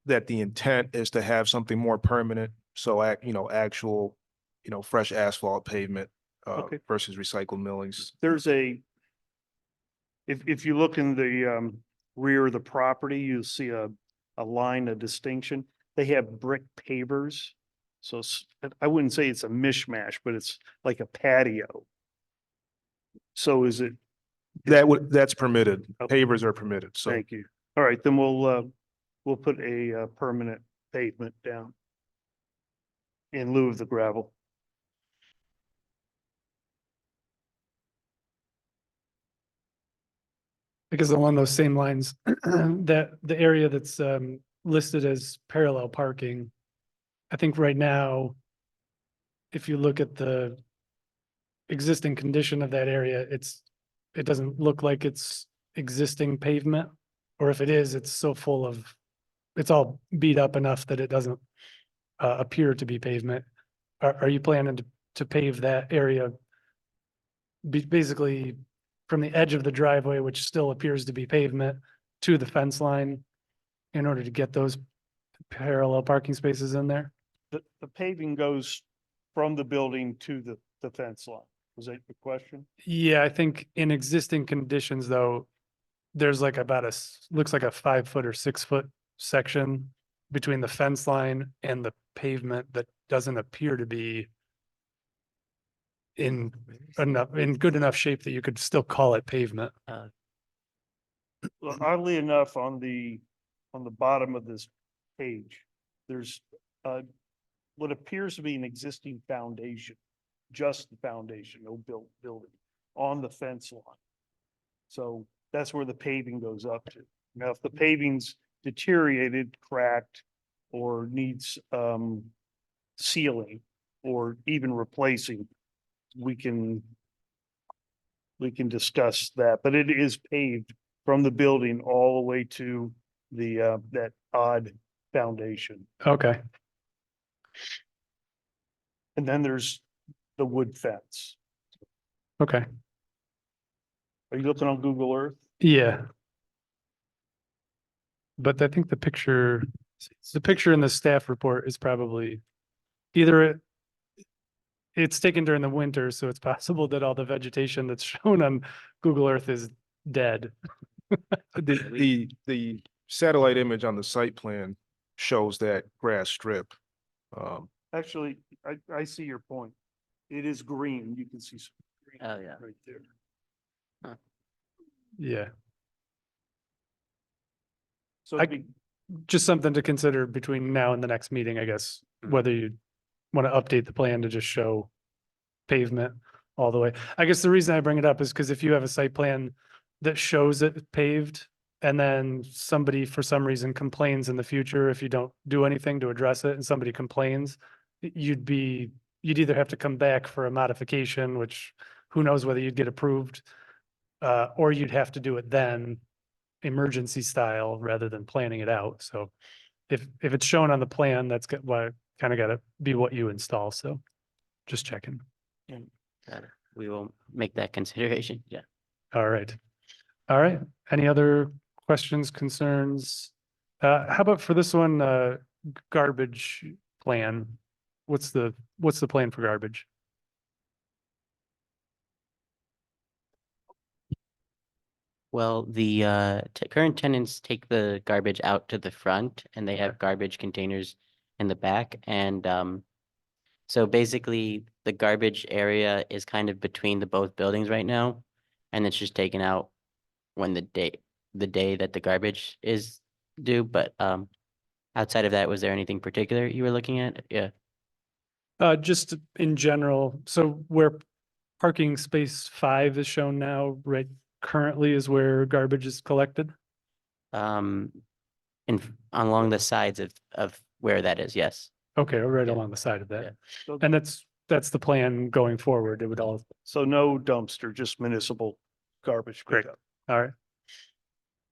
that the intent is to have something more permanent. So, actual, fresh asphalt pavement Okay. versus recycled millings. There's if you look in the rear of the property, you'll see a line of distinction. They have brick pavers. So I wouldn't say it's a mishmash, but it's like a patio. So is it? That's permitted. Okay. Pavers are permitted. So Thank you. All right, then we'll put a permanent pavement down in lieu of the gravel. Because along those same lines, that the area that's listed as parallel parking, I think right now, if you look at the existing condition of that area, it doesn't look like it's existing pavement. Or if it is, it's so full of, it's all beat up enough that it doesn't appear to be pavement. Are you planning to pave that area? Basically from the edge of the driveway, which still appears to be pavement, to the fence line in order to get those parallel parking spaces in there? The paving goes from the building to the fence line. Was that the question? Yeah, I think in existing conditions though, there's like looks like a 5 foot or 6 foot section between the fence line and the pavement that doesn't appear to be in good enough shape that you could still call it pavement. Well, oddly enough, on the bottom of this page, there's what appears to be an existing foundation, just the foundation, no building on the fence line. So that's where the paving goes up to. Now, if the paving's deteriorated, cracked, or needs sealing or even replacing, we can discuss that, but it is paved from the building all the way to the that odd foundation. Okay. And then there's the wood fence. Okay. Are you looking on Google Earth? Yeah. But I think the picture in the staff report is probably either it's taken during the winter, so it's possible that all the vegetation that's shown on Google Earth is dead. the satellite image on the site plan shows that grass strip. Actually, I see your point. It is green. You can see some green Oh, yeah. right there. Yeah. So I- it'd be- Just something to consider between now and the next meeting, I guess, whether you want to update the plan to just show pavement all the way. I guess the reason I bring it up is because if you have a site plan that shows it paved and then somebody for some reason complains in the future, if you don't do anything to address it and somebody complains, you'd either have to come back for a modification, which who knows whether you'd get approved, or you'd have to do it then emergency style rather than planning it out. So if it's shown on the plan, that's why kind of gotta be what you install. So just checking. We will make that consideration. Yeah. All right. All right. Any other questions, concerns? How about for this one, garbage plan? What's the plan for garbage? Well, the current tenants take the garbage out to the front and they have garbage containers in the back. And so basically the garbage area is kind of between the both buildings right now. And it's just taken out when the day that the garbage is due. But outside of that, was there anything particular you were looking at? Yeah. Just in general, so where parking space 5 is shown now, right, currently is where garbage is collected? Along the sides of where that is, yes. Okay, right Yeah. along the side of Yeah. that. So- And that's the plan going forward. It would all, So no dumpster, just municipal garbage. Great. pickup. all right.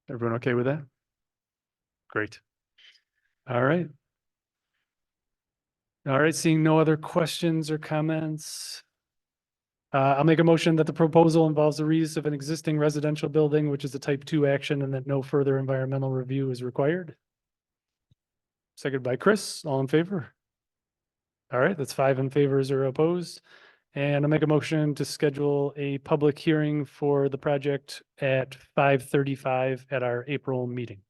Everyone okay with that? Great. All right. All right, seeing no other questions or comments. I'll make a motion that the proposal involves the reuse of an existing residential building, which is a type 2 action, and that no further environmental review is required. Seconded by Chris, all in favor? All right, that's 5 in favor, 0 opposed. And I'll make a motion to schedule a public hearing for the project at 5:35 at our April meeting.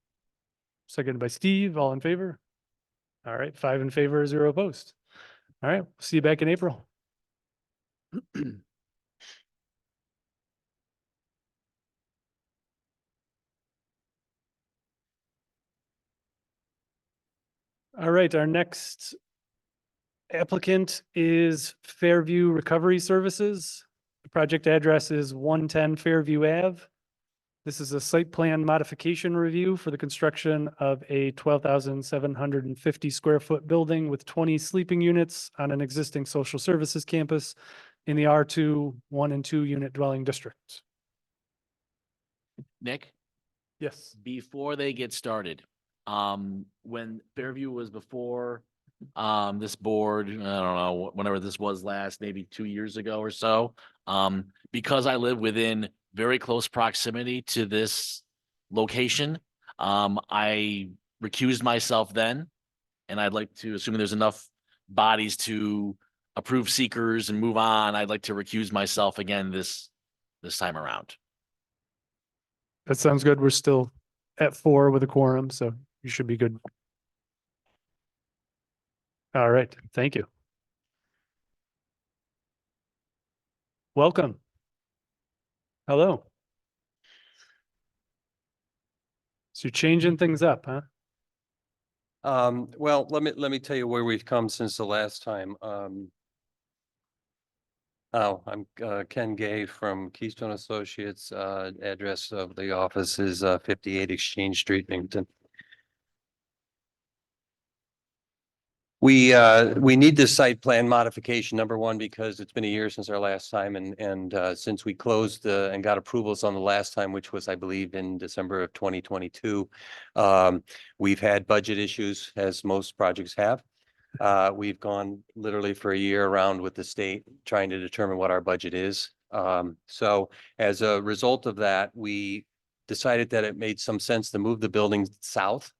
Seconded by Steve, all in favor? All right, 5 in favor, 0 opposed. All right, see you back in April. All right, our next applicant is Fairview Recovery Services. The project address is 110 Fairview Ave. This is a site plan modification review for the construction of a 12,750 square foot building with 20 sleeping units on an existing social services campus in the R2 1 and 2 unit dwelling district. Nick? Yes. Before they get started, when Fairview was before, this board, I don't know, whenever this was last, maybe 2 years ago or so, because I live within very close proximity to this location, I recused myself then, and I'd like to, assuming there's enough bodies to approve seekers and move on, I'd like to recuse myself again this time around. That sounds good. We're still at 4 with a quorum, so you should be good. All right, thank you. Welcome. Hello. So you're changing things up, huh? Well, let me tell you where we've come since the last time. I'm Ken Gay from Keystone Associates. Address of the office is 58 Exchange Street, Binghamton. We need this site plan modification, number one, because it's been a year since our last time and since we closed and got approvals on the last time, which was, I believe, in December of 2022. We've had budget issues, as most projects have. We've gone literally for a year around with the state trying to determine what our budget is. So as a result of that, we decided that it made some sense to move the building south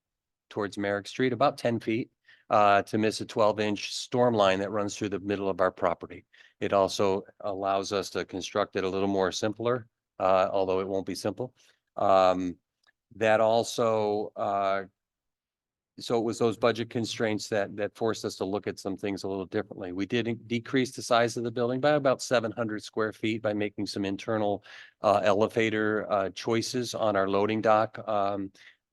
towards Merrick Street, about 10 feet. To miss a 12-inch storm line that runs through the middle of our property. It also allows us to construct it a little more simpler, although it won't be simple. That also, so it was those budget constraints that forced us to look at some things a little differently. We did decrease the size of the building by about 700 square feet by making some internal elevator choices on our loading dock.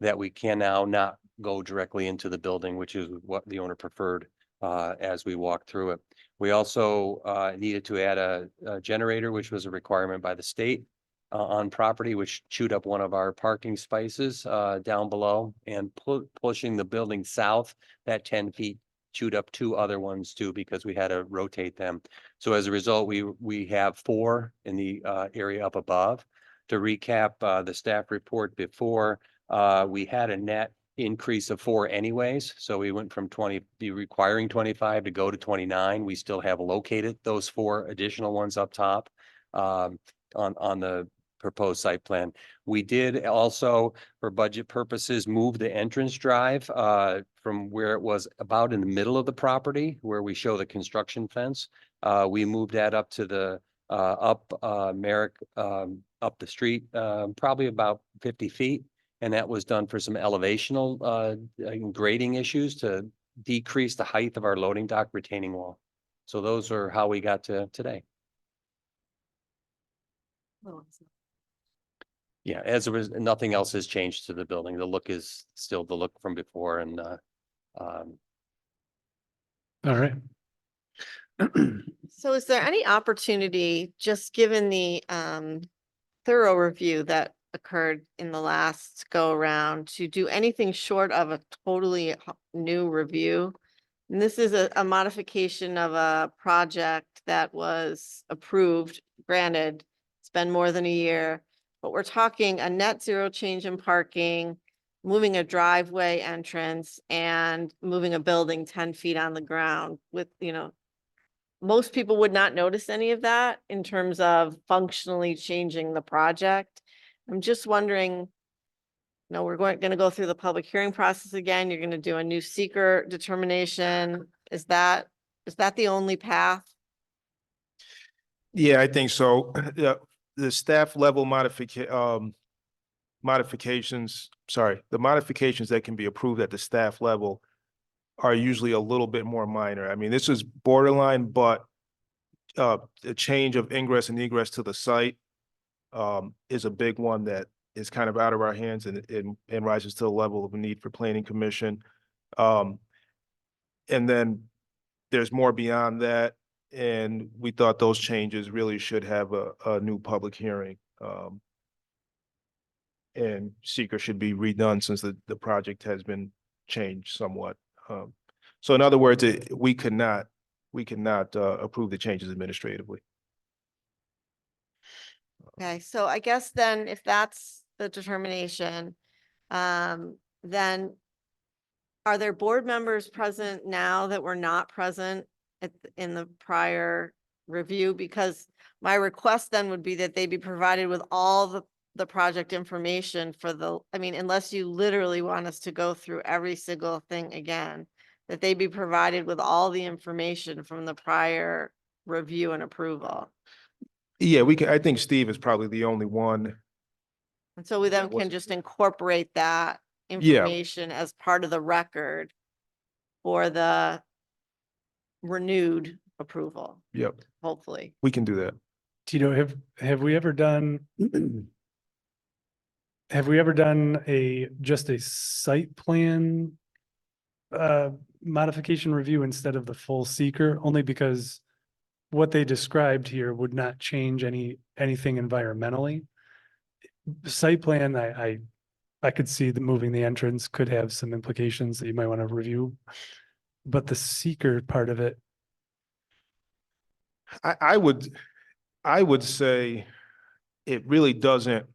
that we can now not go directly into the building, which is what the owner preferred as we walked through it. We also needed to add a generator, which was a requirement by the state on property, which chewed up one of our parking spaces down below, and pushing the building south, that 10 feet chewed up 2 other ones too, because we had to rotate them. So as a result, we have 4 in the area up above. To recap the staff report before, we had a net increase of 4 anyways. So we went from be requiring 25 to go to 29. We still have located those 4 additional ones up top on the proposed site plan. We did also, for budget purposes, move the entrance drive from where it was about in the middle of the property, where we show the construction fence. We moved that up to the Merrick, up the street, probably about 50 feet. And that was done for some elevational grading issues to decrease the height of our loading dock retaining wall. So those are how we got to today. Yeah, as a result, nothing else has changed to the building. The look is still the look from before, and All right. So is there any opportunity, just given the thorough review that occurred in the last go around, to do anything short of a totally new review? And this is a modification of a project that was approved, granted, it's been more than a year, but we're talking a net zero change in parking, moving a driveway entrance, and moving a building 10 feet on the ground with, most people would not notice any of that in terms of functionally changing the project. I'm just wondering, we're going to go through the public hearing process again. You're going to do a new seeker determination. Is that the only path? Yeah, I think so. Yeah, the staff level modifications, the modifications that can be approved at the staff level are usually a little bit more minor. I mean, this is borderline, but the change of ingress and egress to the site is a big one that is kind of out of our hands and rises to the level of a need for planning commission. And then there's more beyond that. And we thought those changes really should have a new public hearing. And seeker should be redone since the project has been changed somewhat. So in other words, we cannot approve the changes administratively. Okay, so I guess then if that's the determination, then are there board members present now that were not present in the prior review? Because my request then would be that they be provided with all the project information unless you literally want us to go through every single thing again, that they be provided with all the information from the prior review and approval. Yeah, I think Steve is probably the only one. And so we then can just incorporate that Yeah. information as part of the record for the renewed approval, Yep, hopefully. we can do that. Tito, have we ever done just a site plan modification review instead of the full seeker? Only because what they described here would not change anything environmentally. Site plan, I could see that moving the entrance could have some implications that you might want to review. But the seeker part of it, I would say it really doesn't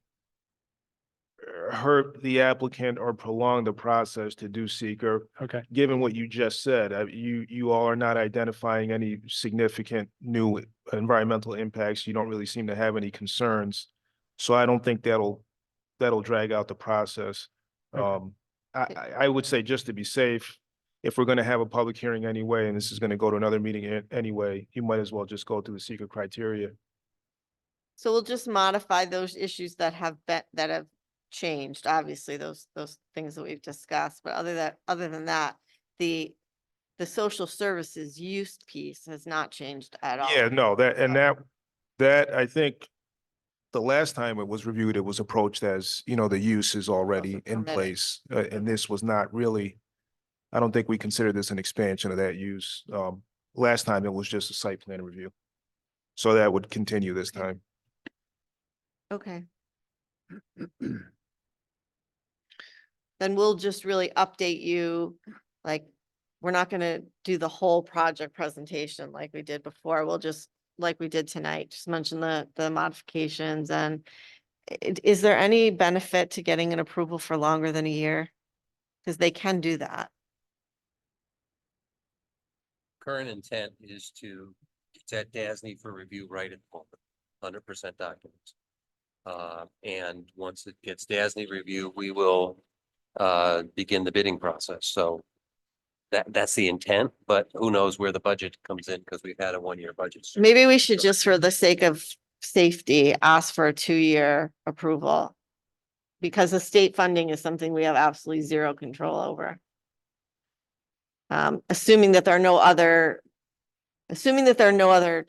hurt the applicant or prolong the process to do seeker. okay, Given what you just said, you all are not identifying any significant new environmental impacts. You don't really seem to have any concerns. So I don't think that'll drag out the process. Okay. I would say, just to be safe, if we're going to have a public hearing anyway, and this is going to go to another meeting anyway, you might as well just go through the seeker criteria. So we'll just modify those issues that have changed, obviously, those things that we've discussed, but other than that, the social services use piece has not changed at all. Yeah, no, that I think the last time it was reviewed, it was approached as, you know, the use is already in permitted. place. And this was not really, I don't think we consider this an expansion of that use. Last time it was just a site plan review. So that would continue this time. Okay. Then we'll just really update you, like, we're not gonna do the whole project presentation like we did before. We'll just, like we did tonight, just mention the modifications and is there any benefit to getting an approval for longer than a year? Because they can do that. Current intent is to, it's at DASNY for review right at the moment, 100% documents. And once it gets DASNY review, we will begin the bidding process. So that's the intent, but who knows where the budget comes in because we've had a 1-year budget. Maybe we should just, for the sake of safety, ask for a 2-year approval. Because the state funding is something we have absolutely zero control over. Assuming that there are no other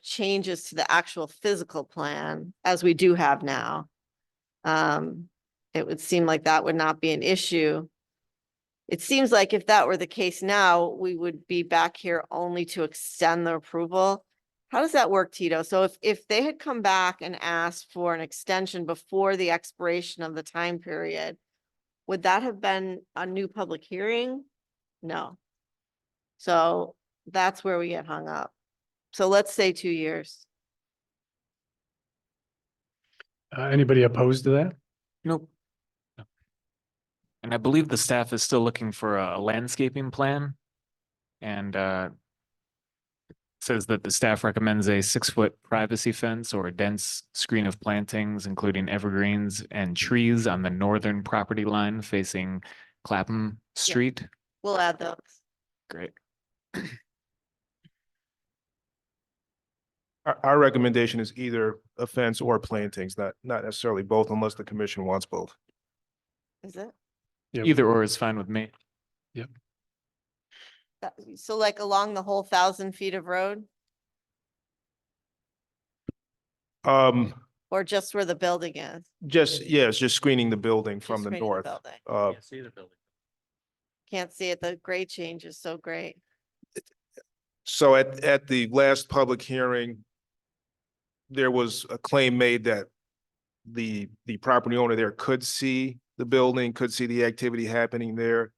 changes to the actual physical plan, as we do have now. It would seem like that would not be an issue. It seems like if that were the case now, we would be back here only to extend the approval. How does that work, Tito? So if they had come back and asked for an extension before the expiration of the time period, would that have been a new public hearing? No. So that's where we get hung up. So let's say 2 years. Anybody opposed to that? Nope. No. And I believe the staff is still looking for a landscaping plan. And says that the staff recommends a 6-foot privacy fence or a dense screen of plantings, including evergreens and trees on the northern property line facing Clapham Street. We'll add those. Great. Our recommendation is either a fence or plantings, not necessarily both unless the commission wants both. Is it? Yep. Either or is fine with me. So like along the whole 1,000 feet of road or just where the building is? It's just screening the building from Just the screening the north. building. Can't see the building. Can't see it. The grade change is so great. So at the last public hearing, there was a claim made that the property owner there could see the building, could see the activity happening there.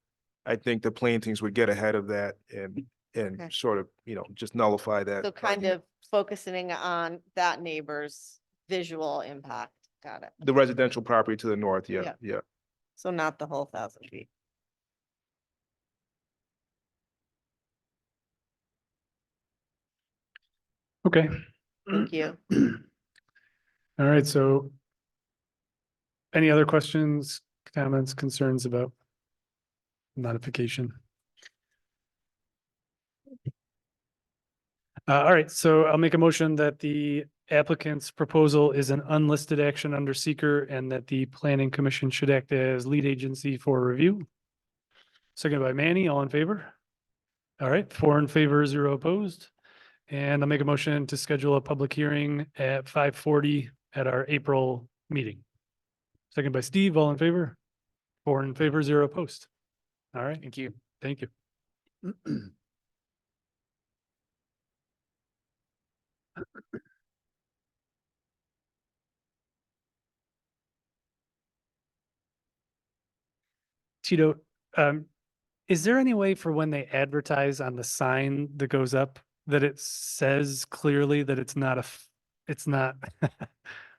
I think the plantings would get ahead of that and Okay. sort of, just nullify that. So kind of focusing on that neighbor's visual impact. Got it. The residential property to the north, Yeah. yeah. So not the whole 1,000 feet. Okay. Thank you. All right, so any other questions, comments, concerns about modification? All right, so I'll make a motion that the applicant's proposal is an unlisted action under seeker and that the planning commission should act as lead agency for review. Second by Manny, all in favor? All right, 4 in favor, 0 opposed. And I'll make a motion to schedule a public hearing at 5:40 at our April meeting. Second by Steve, all in favor? 4 in favor, 0 opposed. All right, Thank you. thank you. Tito, is there any way for when they advertise on the sign that goes up that it says clearly that it's not it's not,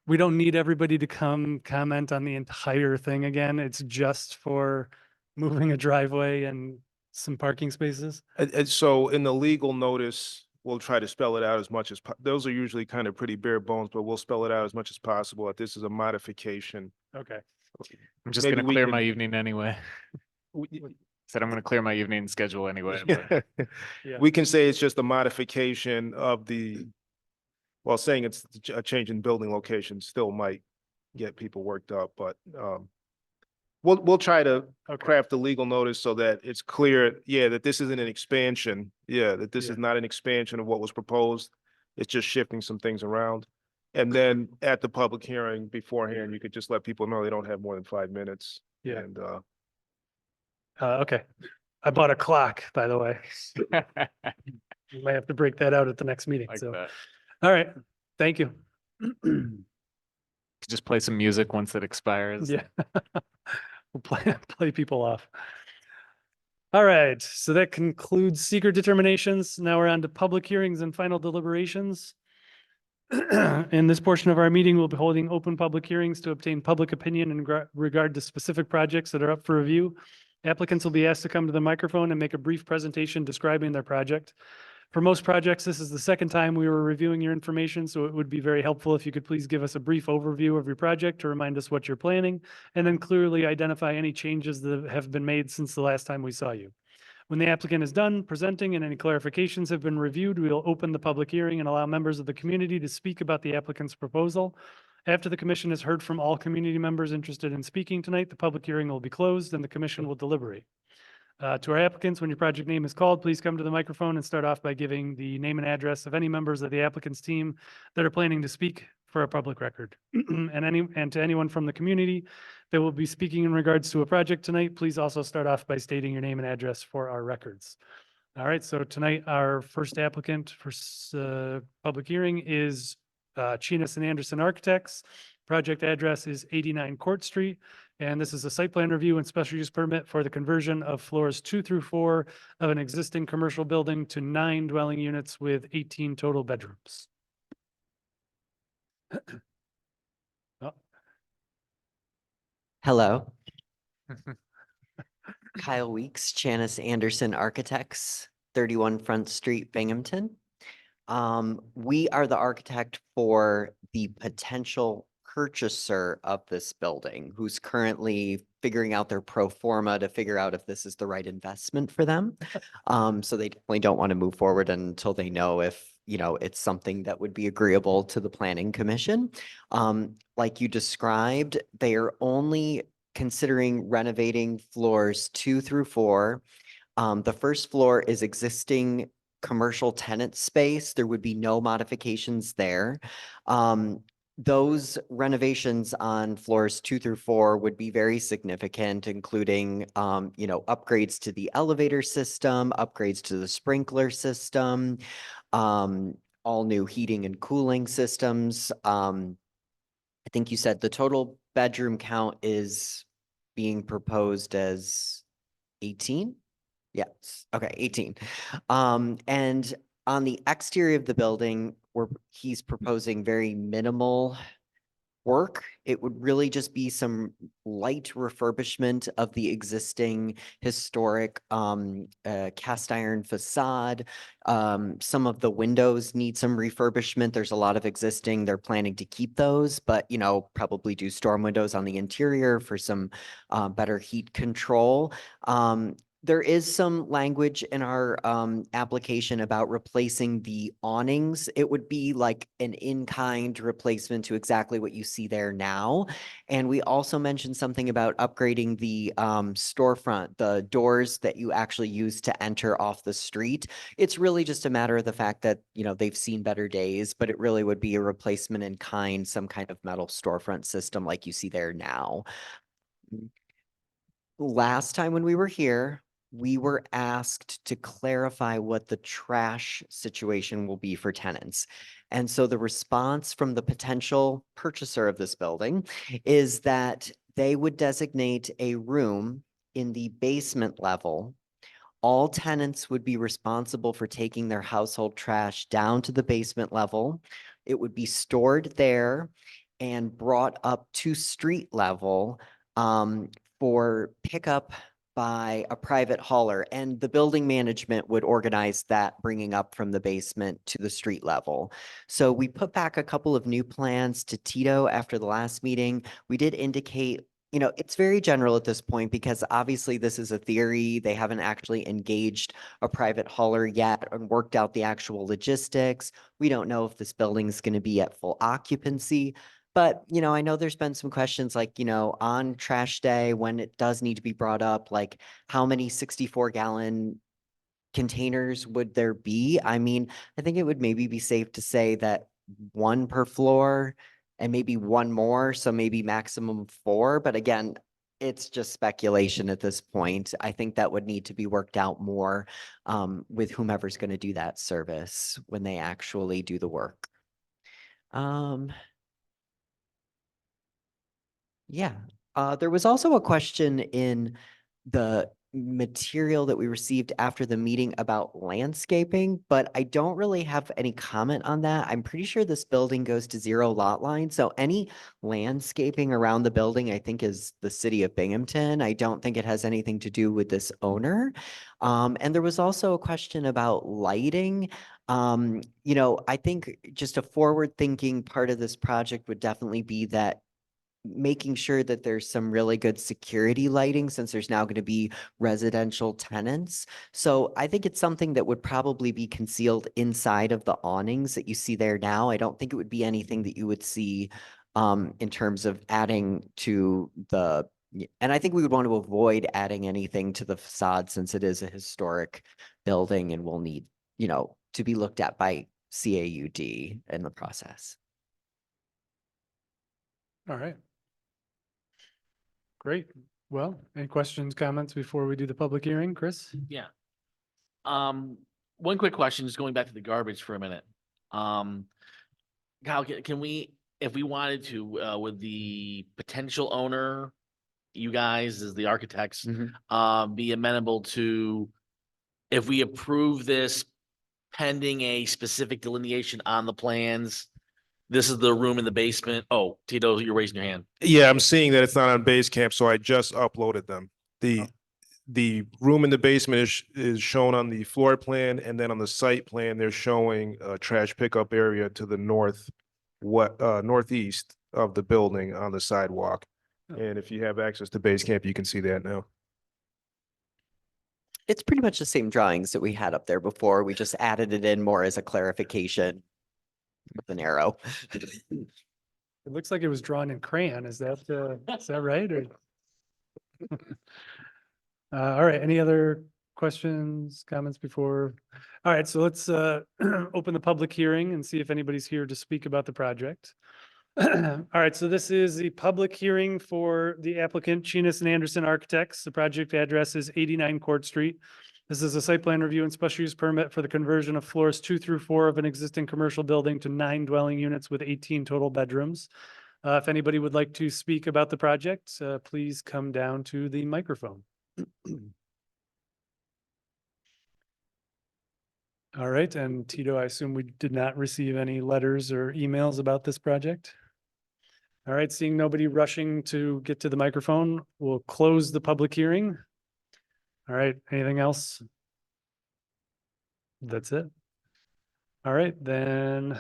we don't need everybody to come comment on the entire thing again. It's just for moving a driveway and some parking spaces? And so in the legal notice, we'll try to spell it out as much as, those are usually kind of pretty bare bones, but we'll spell it out as much as possible that this is a modification. Okay. I'm just Maybe gonna we clear could- my evening anyway. Said I'm gonna clear my evening schedule anyway. but- Yeah. We can say it's just a modification of well, saying it's a change in building location still might get people worked up, but we'll try to Okay. craft the legal notice so that it's clear, that this isn't an expansion. That this Yeah. is not an expansion of what was proposed. It's just shifting some things around. And then at the public hearing beforehand, you could just let people know they don't have more than 5 minutes. Yeah. And, Okay. I bought a clock, by the way. We might have to break that out at the next meeting. Like So, that. all right. Thank you. Just play some music once it expires. Yeah. We'll play people off. All right. So that concludes secret determinations. Now we're on to public hearings and final deliberations. In this portion of our meeting, we'll be holding open public hearings to obtain public opinion in regard to specific projects that are up for review. Applicants will be asked to come to the microphone and make a brief presentation describing their project. For most projects, this is the second time we were reviewing your information, so it would be very helpful if you could please give us a brief overview of your project to remind us what you're planning, and then clearly identify any changes that have been made since the last time we saw you. When the applicant is done presenting and any clarifications have been reviewed, we will open the public hearing and allow members of the community to speak about the applicant's proposal. After the commission has heard from all community members interested in speaking tonight, the public hearing will be closed and the commission will deliberate. To our applicants, when your project name is called, please come to the microphone and start off by giving the name and address of any members of the applicant's team that are planning to speak for a public record. And to anyone from the community that will be speaking in regards to a project tonight, please also start off by stating your name and address for our records. All right, so tonight, our first applicant for public hearing is Chinas and Anderson Architects. Project address is 89 Court Street. And this is a site plan review and special use permit for the conversion of floors 2 through 4 of an existing commercial building to 9 dwelling units with 18 total bedrooms. Oh, Hello. Kyle Weeks, Janice Anderson Architects, 31 Front Street, Binghamton. We are the architect for the potential purchaser of this building, who's currently figuring out their pro forma to figure out if this is the right investment for them. So they definitely don't want to move forward until they know if, it's something that would be agreeable to the planning commission. Like you described, they are only considering renovating floors 2 through 4. The first floor is existing commercial tenant space. There would be no modifications there. Those renovations on floors 2 through 4 would be very significant, including, upgrades to the elevator system, upgrades to the sprinkler system, all new heating and cooling systems. I think you said the total bedroom count is being proposed as 18? Yes, okay, 18. And on the exterior of the building, he's proposing very minimal work. It would really just be some light refurbishment of the existing historic cast iron facade. Some of the windows need some refurbishment. There's a lot of existing. They're planning to keep those, but probably do storm windows on the interior for some better heat control. There is some language in our application about replacing the awnings. It would be like an in-kind replacement to exactly what you see there now. And we also mentioned something about upgrading the storefront, the doors that you actually use to enter off the street. It's really just a matter of the fact that, they've seen better days, but it really would be a replacement in kind, some kind of metal storefront system like you see there now. Last time when we were here, we were asked to clarify what the trash situation will be for tenants. And so the response from the potential purchaser of this building is that they would designate a room in the basement level. All tenants would be responsible for taking their household trash down to the basement level. It would be stored there and brought up to street level for pickup by a private hauler, and the building management would organize that, bringing up from the basement to the street level. So we put back a couple of new plans to Tito after the last meeting. We did indicate, it's very general at this point because obviously this is a theory. They haven't actually engaged a private hauler yet and worked out the actual logistics. We don't know if this building is going to be at full occupancy. But, I know there's been some questions like, on trash day, when it does need to be brought up, like how many 64-gallon containers would there be? I mean, I think it would maybe be safe to say that one per floor and maybe one more, so maybe maximum four. But again, it's just speculation at this point. I think that would need to be worked out more with whomever's going to do that service when they actually do the work. Yeah, there was also a question in the material that we received after the meeting about landscaping, but I don't really have any comment on that. I'm pretty sure this building goes to 0 lot line, so any landscaping around the building, I think, is the city of Binghamton. I don't think it has anything to do with this owner. And there was also a question about lighting. I think just a forward-thinking part of this project would definitely be that making sure that there's some really good security lighting, since there's now going to be residential tenants. So I think it's something that would probably be concealed inside of the awnings that you see there now. I don't think it would be anything that you would see in terms of adding to and I think we would want to avoid adding anything to the facade, since it is a historic building and will need, to be looked at by CAUD in the process. All right. Great. Well, any questions, comments before we do the public hearing, Chris? Yeah. One quick question, just going back to the garbage for a minute. Kyle, can we, if we wanted to, with the potential owner, you guys as the architects, be amenable to, if we approve this pending a specific delineation on the plans, this is the room in the basement. Oh, Tito, you're raising your hand. Yeah, I'm seeing that it's not on Basecamp, so I just uploaded them. The room in the basement is shown on the floor plan, and then on the site plan, they're showing a trash pickup area to the northeast of the building on the sidewalk. And if you have access to Basecamp, you can see that now. It's pretty much the same drawings that we had up there before. We just added it in more as a clarification with an arrow. It looks like it was drawn in crayon. Is that right? Or all right. Any other questions, comments before? All right. So let's open the public hearing and see if anybody's here to speak about the project. All right. So this is the public hearing for the applicant, Chinas and Anderson Architects. The project address is 89 Court Street. This is a site plan review and special use permit for the conversion of floors 2 through 4 of an existing commercial building to 9 dwelling units with 18 total bedrooms. If anybody would like to speak about the project, please come down to the microphone. All right. And Tito, I assume we did not receive any letters or emails about this project? All right. Seeing nobody rushing to get to the microphone, we'll close the public hearing. All right. Anything else? That's it. All right, then.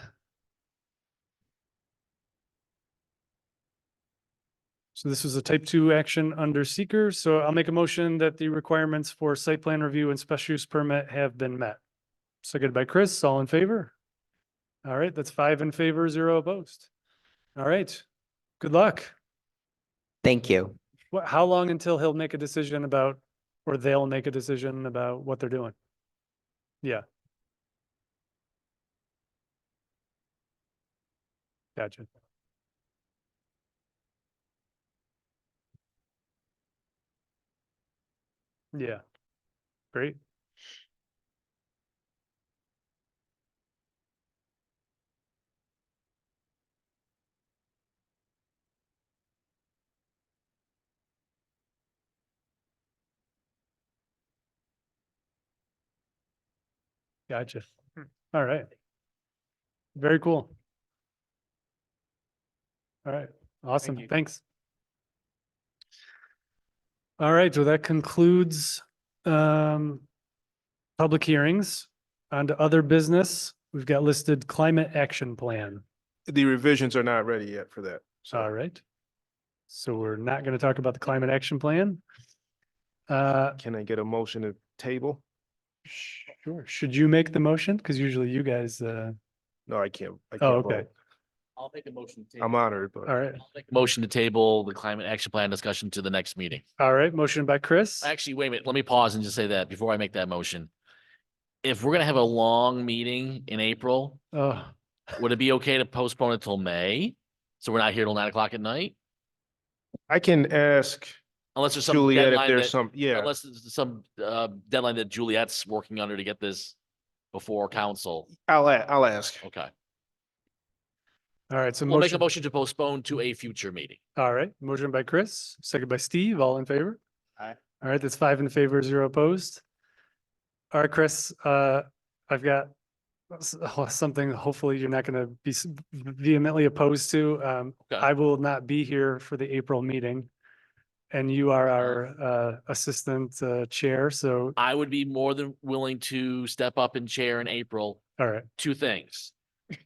So this was a type 2 action under seeker. So I'll make a motion that the requirements for site plan review and special use permit have been met. Seconded by Chris, all in favor? All right, that's 5 in favor, 0 opposed. All right, good luck. Thank you. How long until he'll make a decision about, or they'll make a decision about what they're doing? Yeah. Gotcha. Yeah, great. Gotcha. All right. Very cool. All right. Awesome. you. Thanks. All right. So that concludes public hearings. On to other business. We've got listed climate action plan. The revisions are not ready yet for that. So All right. So we're not going to talk about the climate action plan. can I get a motion to table? Sure. Should you make the motion? Because usually you guys, No, I can't. I Oh, can't okay. vote. I'll make a motion. to I'm table. honored, but. all right. I'll make a motion to table the climate action plan discussion to the next meeting. All right. Motion by Chris. Actually, wait a minute. Let me pause and just say that before I make that motion. If we're gonna have a long meeting in April, Oh, Would it be okay to postpone it till May? So we're not here till 9 o'clock at night? I can ask Unless there's some Juliet if deadline there's that, some, yeah. unless there's some deadline that Juliet's working under to get this before council. I'll ask. Okay. All right, so We'll make a motion, motion to postpone to a future meeting. all right, motion by Chris, second by Steve, all in favor? Aye. All right, that's 5 in favor, 0 opposed. All right, Chris, I've got something hopefully you're not gonna be vehemently opposed to. Okay. I will not be here for the April meeting. And you are our assistant chair, so, I would be more than willing to step up and chair in April. all right, 2 things.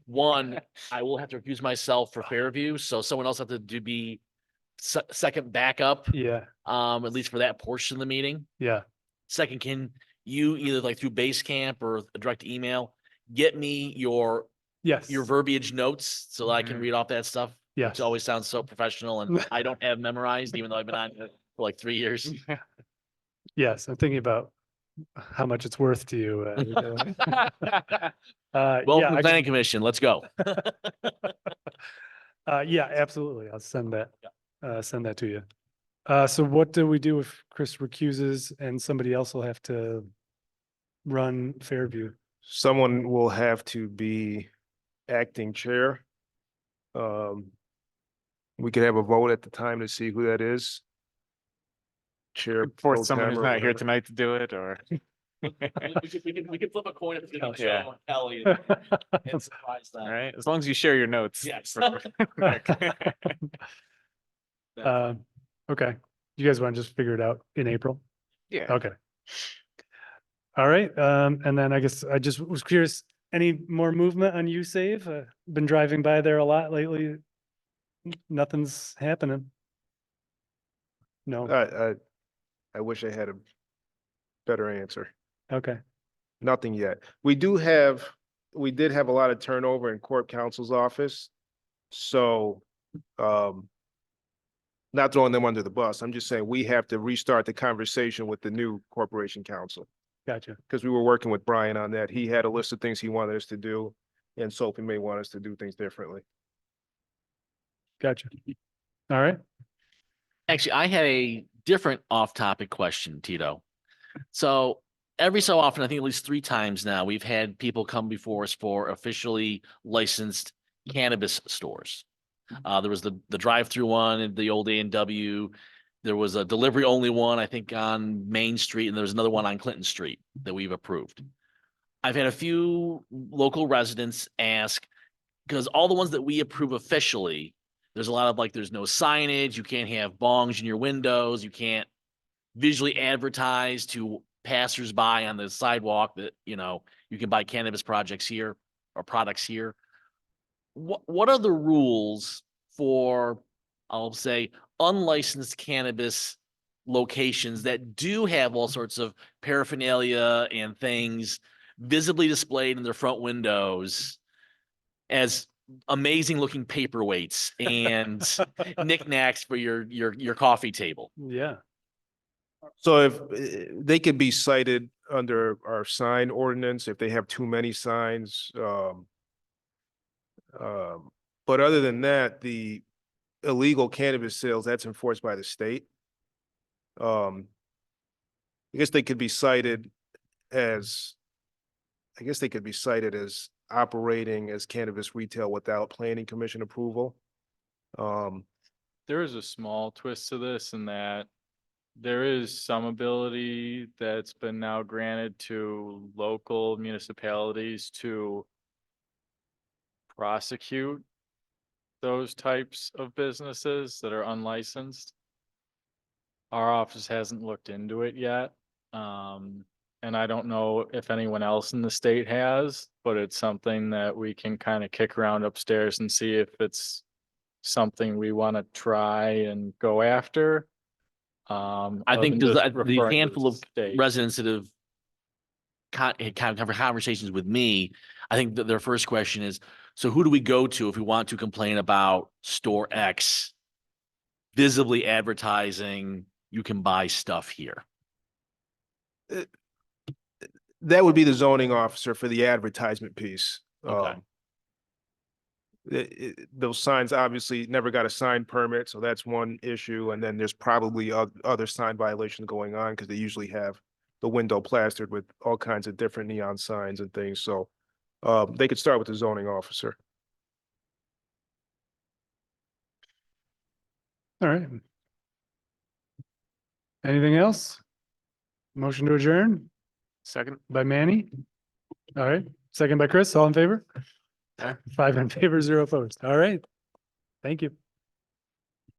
One, I will have to recuse myself for Fairview, so someone else have to be second backup, yeah, at least for that portion of the meeting. yeah, Second, can you either like through Basecamp or a direct email, get me your yes. verbiage notes so that I can Mhm. read off that stuff? Yes. Which always sounds so professional and I don't have memorized, even though I've been on it for like 3 years. Yes, I'm thinking about how much it's worth to you. Well, Yeah, from the I planning commission, let's go. yeah, absolutely. I'll send that to you. So what do we do if Chris recuses and somebody else will have to run Fairview? Someone will have to be acting chair. We could have a vote at the time to see who that is. Chair. pro Force someone tem who's or not here whatever. tonight to do it, or. We could flip a coin if it's gonna be Yeah. Joe or Kelly and surprise them. All right, as long as you share your notes. Yes. Okay, you guys want to just figure it out in April? Yeah. Okay. All right, and then I guess I just was curious, any more movement on U-Save? Been driving by there a lot lately. Nothing's happening. No, I wish I had a better answer. okay, Nothing yet. We did have a lot of turnover in court counsel's office. So, not throwing them under the bus. I'm just saying we have to restart the conversation with the new corporation counsel. gotcha. Because we were working with Brian on that. He had a list of things he wanted us to do. And Sophie may want us to do things differently. Gotcha. All right, Actually, I had a different off-topic question, Tito. So every so often, I think at least 3 times now, we've had people come before us for officially licensed cannabis stores. There was the drive-through one at the old A&W. There was a delivery-only one, I think, on Main Street, and there was another one on Clinton Street that we've approved. I've had a few local residents ask, because all the ones that we approve officially, there's a lot of like, there's no signage, you can't have bongs in your windows, you can't visually advertise to passersby on the sidewalk that, you can buy cannabis projects here or products here. What are the rules for, I'll say, unlicensed cannabis locations that do have all sorts of paraphernalia and things visibly displayed in their front windows as amazing looking paperweights and knickknacks for your coffee table? yeah, So if they could be cited under our sign ordinance if they have too many signs. But other than that, the illegal cannabis sales, that's enforced by the state. I guess they could be cited as, operating as cannabis retail without planning commission approval. There is a small twist to this in that there is some ability that's been now granted to local municipalities to prosecute those types of businesses that are unlicensed. Our office hasn't looked into it yet. And I don't know if anyone else in the state has, but it's something that we can kind of kick around upstairs and see if it's something we want to try and go after. I other think than the just referring to handful of state. residents that have had conversations with me, I think that their first question is, so who do we go to if we want to complain about store X visibly advertising you can buy stuff here? That would be the zoning officer for the advertisement piece. Okay. those signs obviously never got a sign permit, so that's one issue. And then there's probably other sign violations going on because they usually have the window plastered with all kinds of different neon signs and things. So they could start with the zoning officer. All right. Anything else? Motion to adjourn Second. by Manny. All right, second by Chris, all in favor? 5 in favor, 0 opposed. All right. Thank you.